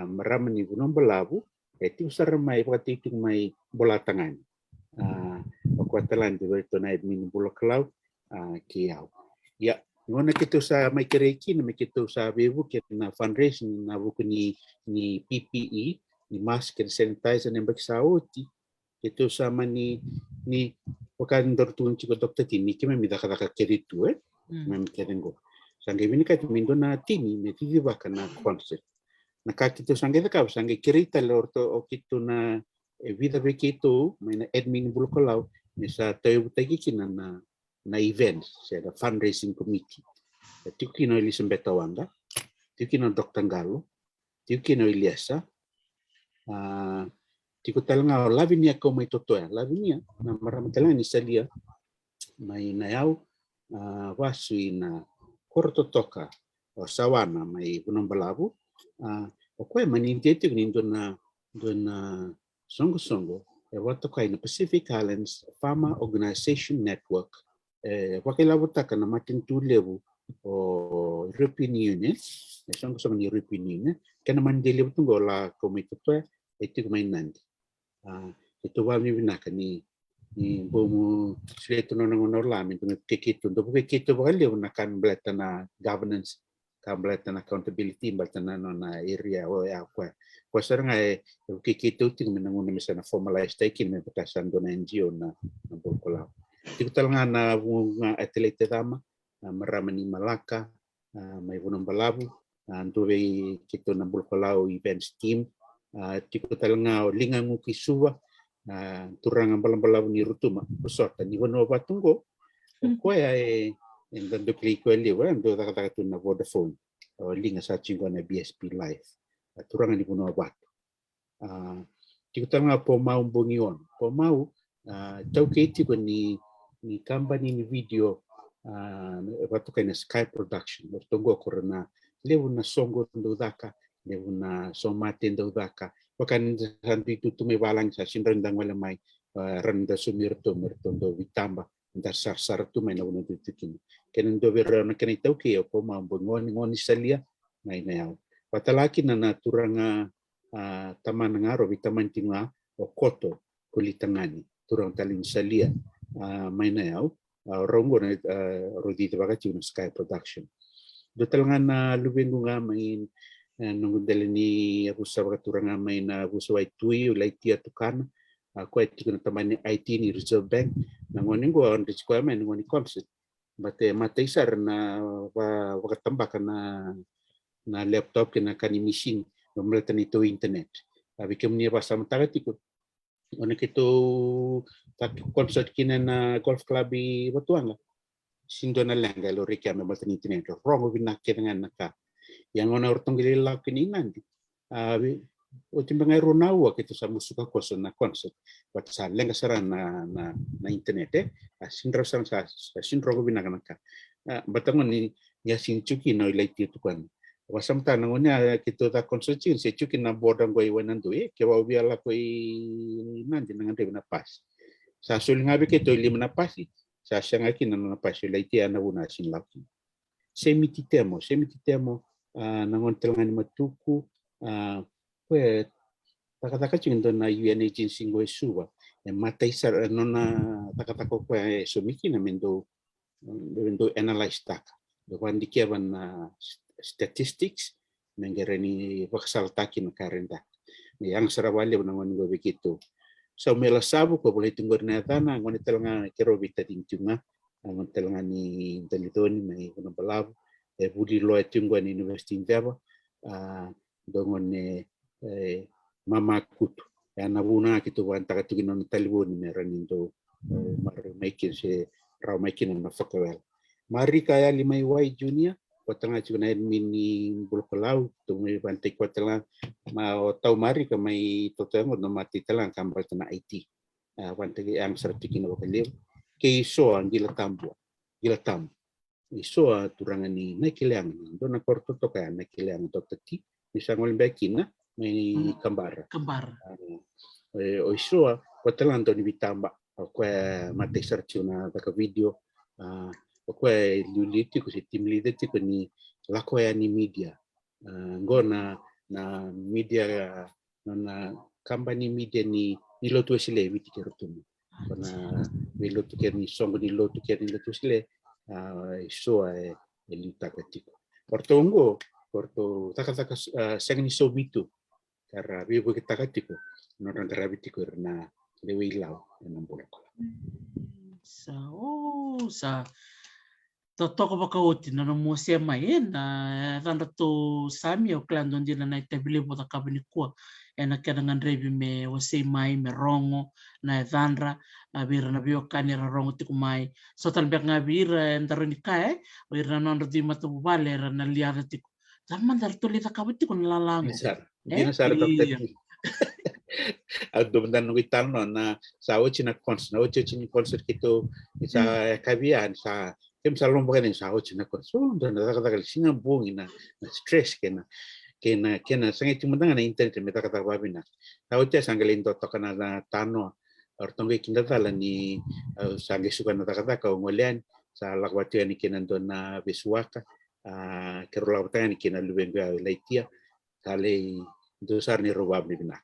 marama ni gunung belabu itu sarmai waktu itu mai bola tangan kuatalan di berto na admin Bulok Kolau kiau ya ngona kita sa mai kereki na kita sa bebu na fundraising na buku ni PPE ni mask and sanitizer na bagsauti itu sama ni wakan dortun chiko dokter tini kime midaka keritu mem kerengo sangge ini kat mindo na tini me tidi bakana konsep na kakito sangge ka sangge kerita lorto okito na vida bekito may na admin Bulok Kolau sa tayo butagi kinana na events sa fundraising committee tikino Elisabetta Wanga tikino Dr. Ngalo tikino Eliasa tiko talanga lavinia ko may totoya lavinia na maramatalan ni salia may nayaw wasui na korto toka o sawana may bunong balabu o kwe manintete nindo na songo wato kay na Pacific Islands Farmer Organization Network wakilabuta ka na matintulebu o European Union songo ni European Union kana mandele tungo la komite itu mainandi itu wami binaka ni bomu sleto no ngorlami to kekito do kekito bali na kan bleta na governance kan bleta na accountability bleta na area o ya kwa saranga kekito ting menanguna misana formalize taking me batasan do na NGO na Bulok Kolau tikutal nga na bunga atlete dama maramani Malaka may bunong balabu antuwe kito na Bulok Kolau events team tikutal nga lingang ukisuwa turang balang-balang ni rutuma pesota ni wano batunggo ko ay ndando kliko liwa ndo kata na Vodafone linga sa chingo na BSP live turang ni wano bat tikutal nga po mau bongion po mau tawketi ko ni company ni video watu kay na Sky Production tunggo ko na lewu na songo ndo daka lewu na somate ndo daka Wakan santi itu balang sa sinrendang wala may randa sumirto do vitamba ndar sar tu may nawunan tutukin kenan do verona kanitaw kayo po mambongon ngoni salia may nayaw patalaki na turanga taman ngaro vitamin tinga o koto kulitangani turang talin salia may na yaw rongo na rodi tabakati no Sky Production do talangan na lubengo nga may nung dalini ako sa turanga may na buso ay tuyo laitia tukana ko ay tikuna taman ni IT ni Reserve Bank nangoning ko ang requirement ngoni concert bate mataisar na wakatambakan na laptop kina kani machine mereka itu internet tapi kemudian pas sama tagati ko ona kito tak concert kina na golf club i Batuanga sindo na lang lo rekiame mereka internet rongo binake dengan naka yang ona ortong gilila kini nanti o timbang ay ronawa kito sa musuka koso na concert but sa lenga saran na internet sinro sa sinro ko binakanaka batangon ni yasin chuki no ilaiti tukan wasamta nangonya kito ta konsultin se chuki na bodang go iwanan do ke wa biala ko nanti nangan de na pas sa sul ngabe kito lim na pasi sa syanga kin na pas ilaiti ana una sin laki semititemo nangon telangan matuku we takataka chindo na UN agency ngo suwa matai sar nona takataka ko sumiki na mendo analyze taka do wandi kevan statistics mengerani baksaltaki na karenda yang sarawali nangon go begitu so mela sabu ko boleh tunggu na tana ngon telanga kero bita tinjunga ngon telanga ni telitoni mai kono balabu budi lo tunggu ni university ndaba dongon mama kutu na buna kitu wanta katu kinon taliboni meranindo mar maikin se raw maikin na fakawel mari kaya limay wai junior potanga chuna mini bulkolau tu may bantai ko tala ma tau mari ka may totengo no mati tala kambal na IT wanta gi ang sartikin na bakalew kay so ang gilatam iso turangan ni nakilang do na korto to kaya nakilang to tati misangol bekina may kembar. O iso kotelando ni bitamba ko mate search na taka video ko luliti ko si team leader ti ko ni lako ya ni media ngona na media na company media ni lotu sile witi kerutumu na lotu ker ni songo ni lotu ker ni lotu sile iso elita katiko portongo porto taka segni sobitu karena bibu kita katiko noran rabitiko na lewi law enam bulan sa totoko bakauti na mo siya mai na tanda to sami o klan don dina na tabili bota kabini kwa na kedangan rebi me wasi mai me rongo na thandra abira na bio kanira rongo tiku mai so talbek ngabira ndaroni kae wira non di matu bale na liara tiku zaman dar to lita kabiti ko nalalango Dina sa ado dan wital no na sa ochina concert kito sa kabian sa kem sa lomba kan sa ochina concert dan kata singa bungi na stress kena sangat cuma dengan internet meta kata babina sa ocha sangalin to kana na tano ortonge kinda tala ni sange suka na kata ka ngolen sa lakwati ni kenan don na besuaka kerula tani kenan lubenga laitia kale dosar ni robab ni binak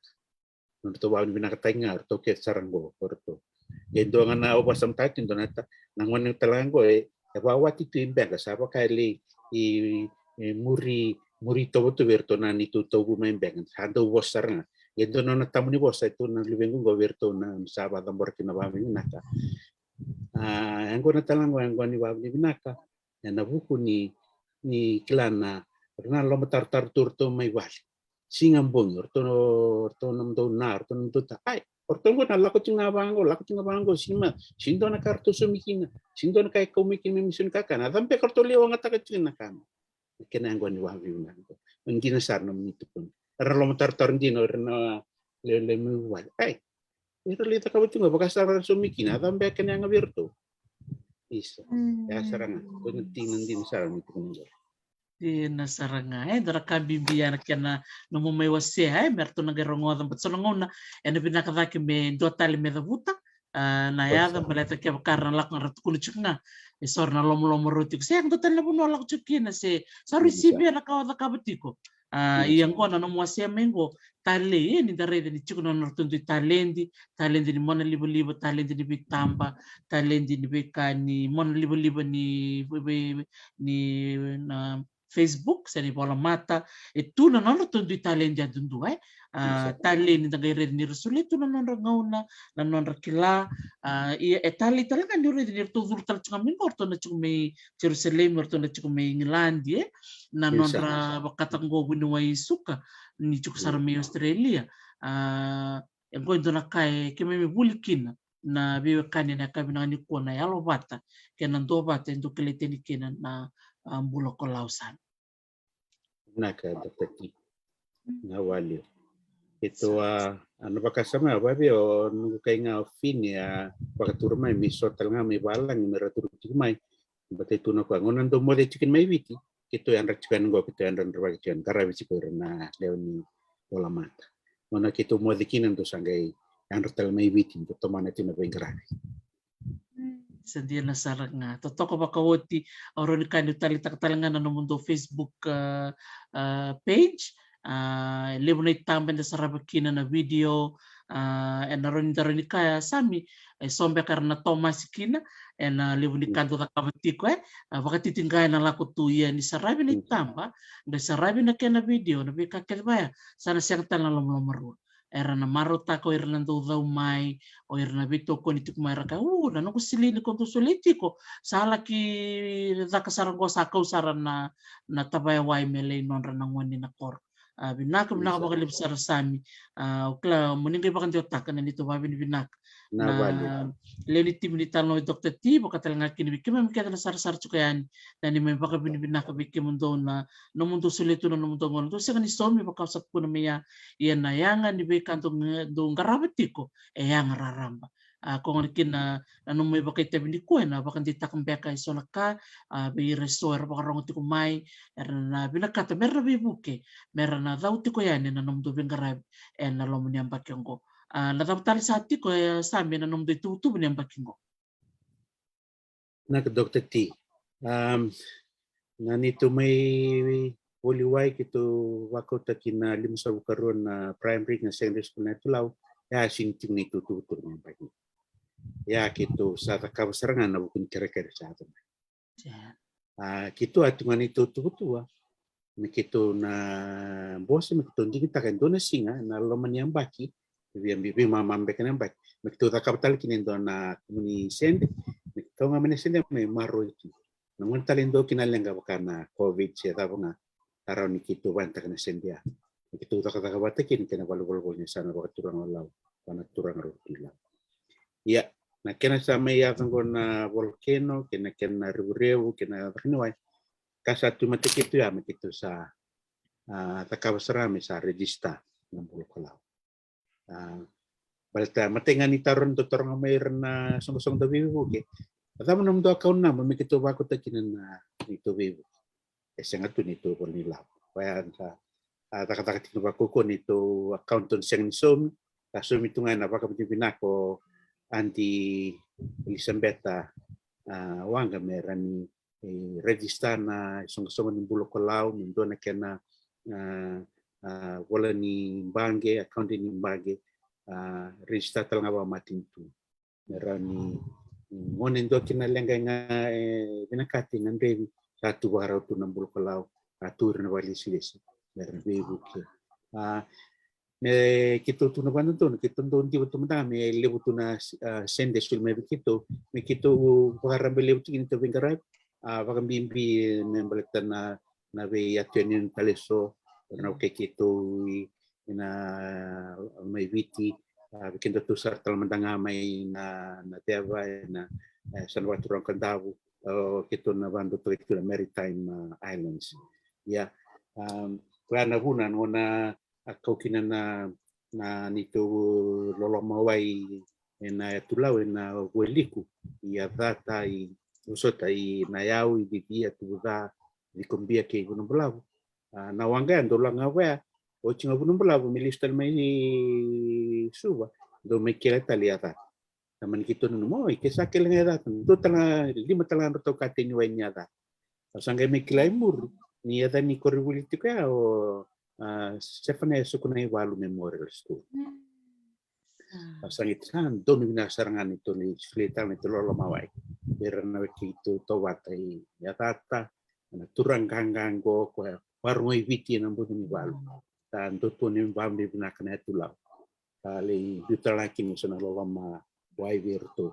untuk bawang binak tengah atau ke saranggo porto endo ngana obasam tatin donata nangon talango bawa titu imbang sapa kali muri to to verto na ni to bu membang hando bosarna endo nona tamuni bosa itu na libengu go verto na saba tambor kina bawang binaka anggo na talango anggo ni bawang binaka na buku ni klana karena lo tar turto mai wali singambong orto nam do na orto nam do ta ai orto ngo na lako tinga bango sindo na kartu sumikina sindo na kai komikin misun kakana tampe kartu lewa ngata kacina kan kena ngo ni wawi na ngina sarno mitu pun karena lo tar ndino na le mu wali ai ito lita ka tinga bakas tar sumikina tampe kena ngabirto isa ya saranga kun tingin din sarang mitu kun na saranga dara kabibiana kena no mai wase merto na gerongo da batsolongona ena binakadaki me dotali me davuta na yada baleta ke karna lak ngaratu kunu chunga isor na lomo roti se ang dotali na buno lak chukina se saru sibe na kawada kabatiko Iyan ko na mo siya mengo tale ni dare ni chiko na nortundo talendi ni mona libo talendi ni bitamba talendi ni bekani mona libo ni na Facebook sa ni bola mata itu na nortundo talendi adundu tale ni dagay ni resulito na ngauna na kila tali talaga ni red ni tuzur tal chika mengo orto na chiko may Jerusalem orto na chiko may Ngilandi na nonra bakatanggo binuway suka ni chuk sarami Australia yang ko indona kai keme me bulikin na biwe kani na kabi na ni ko na yalo bata kenan do bata ndo kelete ni kenan na bulo ko lausan naka dapati na wali ito ano ba kasama babi o nung kay nga fini pakaturma mi sotal nga may balang mi ratur tikmay batay tuno ko ngonan do mo de chicken may witi kito yang racikan go kito yang racikan chicken karabi chico na leoni bola mata ngona kito mo de kinan do sangay yang ratal may witi to tomana tino benggrabi sandia na sarang nga totoko ba kawoti oron kanyo talitalangan na mundo Facebook page lebo na itamban na sarabakina na video naron kaya sami sombe karena Thomas kina lebo ni kanto ta kabatiko baka titingkaya na lako tuya ni sarabi na itamba na sarabi na kaya na video na bika kaya sana siyang talang lomaro era na marota ko era nando daw mai o era na bito ko nitik mai raka na no kusilini ko to solitiko sala ki zakasarang ko sa kausaran na tabay wai mele non ranang wani na kor binaka bakalib sarasami ukla muning bakan jotak na nito babi ni binak na leni tim ni talo Dr. T bakatal nga kinibik kami kaya na sar chukayan na ni may baka binibinaka biki mundo na no mundo solito no mundo ngono to sa ni somi bakausap ko na maya iyan na yangan ni bekantong dong garabatiko yang raramba kung kin na anong may bakay tabi ni ko na baka dita kang beka iso na ka bi restore baka rong ti kumay na binakata meron na bibuke meron na daw ti ko yan na nung dubing garab na lomo niyang bakyong ko nataptal sa ati ko sa amin na nung tutubo niyang bakyong ko nak Dr. T nanito may waliway kito wako takina limsa bukaron na primary na secondary school na tulaw ya sinting ni tututur niyang bakyong ya kito sa takawasarangan na bukun kere-kere sa atin. Kito atungan ito tuwa kito na boss kito hindi kita kan doon na singa na loman niyang baki bibi mamambe ka ng baki kito takawatal kinin doon na kuminisende kito nga manisende may maro ito naman talindo kinalangga baka na COVID siya tabo nga araw ni kito banta ka na sendia kito takawatakin kinawalwalwal niya sana baka turang alaw panaturang rutila. Ya, na kena sama ya ko na volcano, kena ribu-ribu, kena kinuay. Kasatu mati itu ya mati itu sa takawasarami sa regista ng Bulacaw. Balta matingan ni taron doktor nga mayroon na song dawibu ke. Atamo nam do account na mamikito ba ko takinan na ito wibu. Kasi nga to nito ko nila. Kaya takatakatin ba ko nito account on siyang som. Kaso ito nga na baka pinako anti Elisabetta wanga meran ni register na isong-isong ng Bulacaw nindo na kena wala ni bange account ni bange register talaga ba matintu meran ni ngonindo kinalenga nga binakati ng baby satu baraw to ng Bulacaw atur na wali-silis meran baby ke kito tu na ba nito kito doon di to madami lebu to na sende sul may kito pakarambel lebu kito bingkarap pakambimbi membalitan na be atyon taleso na kito na may witi kito to sa talmandanga may na teva na san waturang kandabu kito na bando to kito maritime islands ya plana hunan na ako kinana na nito lolomaway na tulaw na weliku ya data i usota i nayau i dia tuga di kombia ke gunung belabu na wanga ndo langa wa o chinga gunung belabu milistal mai suba do me kila taliata taman kito no mo i kesa kila ngada to tala lima tala ndo ka tenyu nyada sangga me kila imur ni ada ni koribuliti ka o Stefania Sukunai Walu Memorial School. Pasang itu kan doni binasarangan itu ni selitan itu lolo mawai. Berana itu tawatai ya tata turang ganggang go ko warung ibiti nambu ni walu. Dan tutu ni bam di binakan itu lau. Kali dutalaki ni sana lolo ma wai virtu.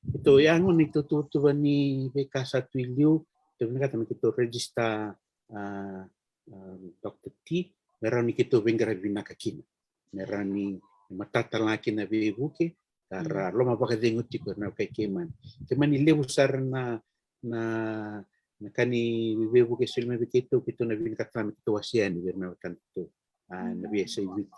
Itu yang itu tutu ni BK 1 iliu itu kata itu register Dr. T merani kita venggara binakakina. Merani matata laki na bibuke karena lo mapaka dengut tiko na kay keman ile usar na kani bibuke silme bikito kito na binakatami kito wasian berna kanto na biasa ibit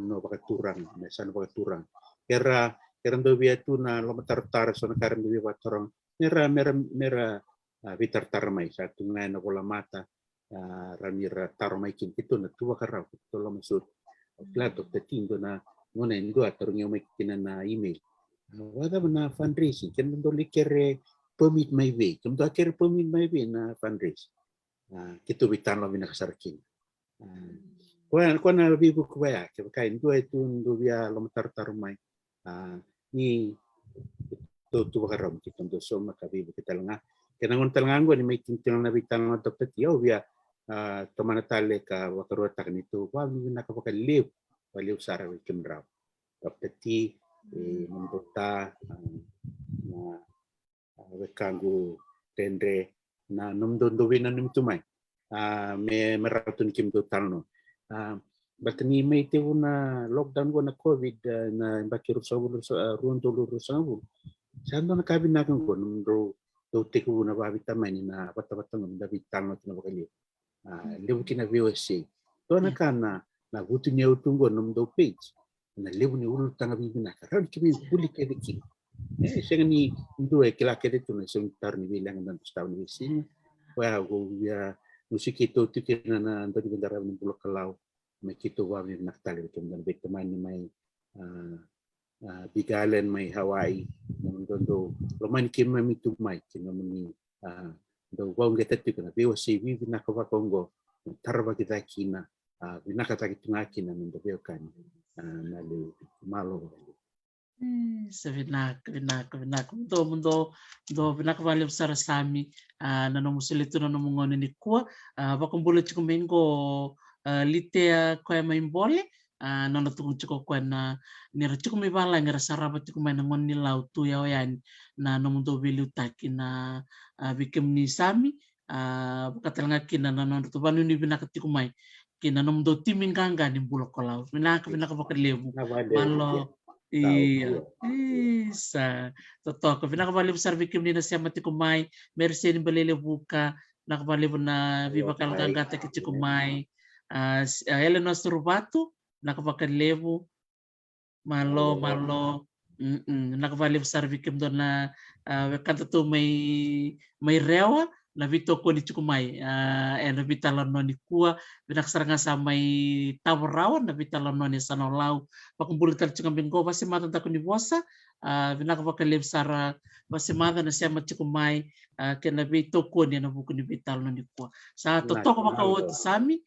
no baka turang na sana baka turang kera do biatu na lo matartar so na karam bi batorong mera bitartar mai satu na bola mata ramira tarmai kin kito na tuwa karau kito lo masud Claro, te tingo na ngona ndo atorong yung makikina na email. Wala na fundraising, kaya ndo likere permit my way. Kaya ndo akere permit my way na fundraise. Kito bitan lo binakasarakin. Kaya na bibu ko ba kaya kain ndo ito ndo biya lo matartarumay. Ni ito bakaram kito ndo so makabibu kita lang. Kaya nangon talangan ko ni may kintilang na bitan ng Dr. Tiyo biya teman-teman ka wakaruatan itu wali nakapakaliw waliw sara kimraw kapati membuta na wekangu tendre na nomdondowin na nimtumay me meratun kim totalno batni may tiwo na lockdown ko na covid na bakiru sa rundo sabu sando na kabin nakan ko nomdo do tiku na babitamay na bata-bata ng dabitan na tinabakaliw lebu kina VOC. Tuana kana na gutu nyau tunggu nom do page. Na lebu ni ulu tanga bibina karan kimi buli kede ki. Senga ni ndo kila kede tu na sentar ni bilang dan tahun ni sini. Wah go ya musik itu tikena na ndo di bendara ni bulok kalau makito wa mi naktali tu dan bek teman ni mai bigalen mai Hawaii ndo roman kimma mitu mai kina ni do wonge tetu kana VOC vi vinaka Kongo tarba kita kina vinaka takitunga kina ndo beokan na le malo sa vinaka mundo vinaka vale usara sami na no musilito na no mungone ni kwa bakumbule chikumengo litea kwa maimbole nono tungu chiko kwa na nira chiko mibala ngira saraba chiko mai nangon ni lautu ya oyani na no mundo vili utaki na bikem ni sami katalanga kina na nono tubanu ni binaka tiko mai kina no mundo timinganga ni bulok kolau binaka bakalebu malo iya isa totoo binaka balebu sar bikem ni na siya tiko mai mersi ni balele buka nakabalebu na bibakalanga tiki tiko mai Eleanor Surubatu nakapakalebu malo nakavali sarvikim do na kanto to may rewa na vito ko ni chukumay na vitalon no ni kuwa binaksaranga sa may tawarawan na vitalon no ni sanolaw pakumbulitan chukambing ko basi matan ta ko ni bosa binakapakaleb sara basi matan na siya machukumay kena vito ko ni na buku ni vitalon no ni kuwa sa totoo makawot sami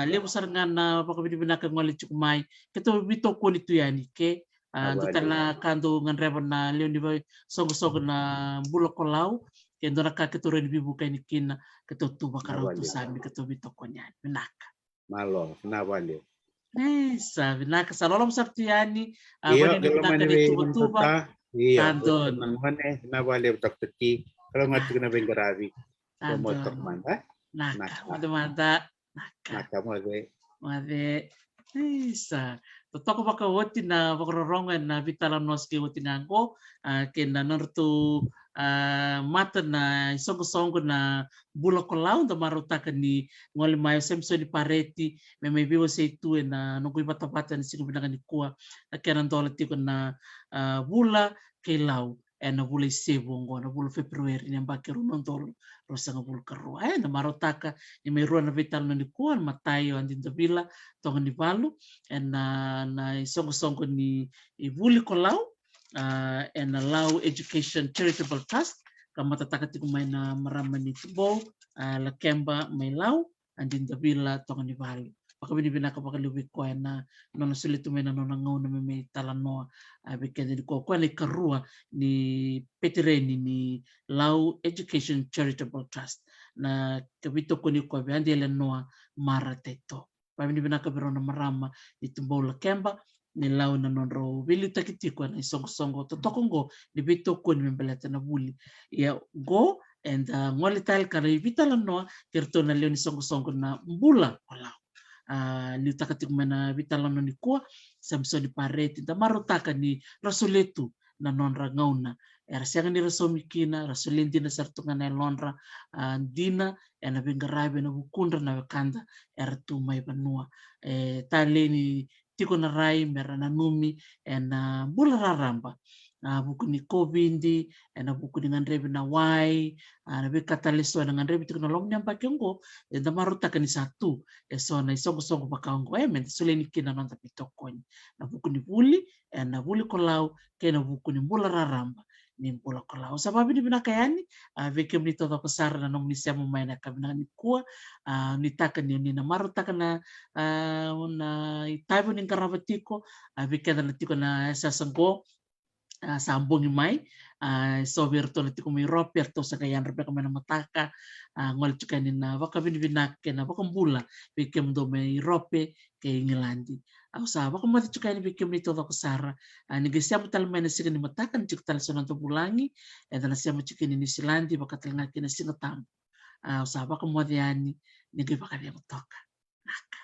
lebo saranga na pakabinibinakang wali chukumay kito vito ko ni tuyani ke tutala kando ngan rebon na leon di sogo na bulok kolaw kendo nakakiturin bibuka ni kina ketutu bakaraw tu sami ketu bito ko niyan binaka malo nawali sa binaka sa lolom sartiyani iyo binaka ni tuba iya nangwane nawali Dr. T kalau ngatu na bengarabi motor manda naka manda naka made sa totoo baka woti na bakrorongan na vitalan noski woti nango kena nortu mata na songo na bulok kolau da marutakan ni ngoli mayo semso ni pareti me biwo se tu na nungui patapata ni sinu binangan ni kuwa na kena ndola tiko na bula kelau na bula isebongo na bula Februari ni ambakiru nondolo rosa nga bula karua na marutaka ni may ruan na vital no ni kuwa matayo andin bila tonga ni balu na songo ni ibuli kolau and allow education charitable trust kama tatakati kumay na marama ni tubo la kemba may law andin tabila tonga ni valu pakabini binaka pakalubi ko na nona sulitu mena nona ngau na me talanoa abikende ni ko ni karua ni petireni ni Lau Education Charitable Trust na kabito ko ni ko andi ele noa mara teto pabini binaka berona marama ni tumbola kemba ni lau na nonro vili takitiko na isongo totokongo ni bito ko ni membeleta na buli ya go and ngoli tal kara vitala noa kerto na leo ni songo na mbula wala ni takatik mana vitala no ni ko samsoni pareti ta marotaka ni rasuletu na nonra ngauna era sianga ni rasomikina rasulendi na sartunga na lonra dina ena bingarabe na bukundra na kanda era tu mai banua taleni tiko na rai mera na numi ena bula raramba buku ni kovindi ena buku dengan rebi na wai na be kataleso dengan rebi tiko na long nyamba kengo enda marutaka ni satu so na isongo pakango men suleni kina nanta pitokoni na buku ni buli ena buli kolau kena buku ni bula raramba ni bula kolau sababu ni binakayani veke mni toto pasara na nong ni siamo maina kabina ni kuwa ni taka ni na marutaka na itaibu ni karabatiko veke na tiko na sasango sambungi mai so virtual tiko mi roper to sa kayan roper kamena mataka ngol chukani na wakabini binake na wakambula veke mdo me rope ke ngilandi au sa wakamati chukani veke mni todo kusara ni gesiamu talmena sika ni mataka ni chuktal sonan to bulangi na siamu chukini ni silandi wakatal ngaki na singatam au sa wakamati yani ni ge wakabini matoka naka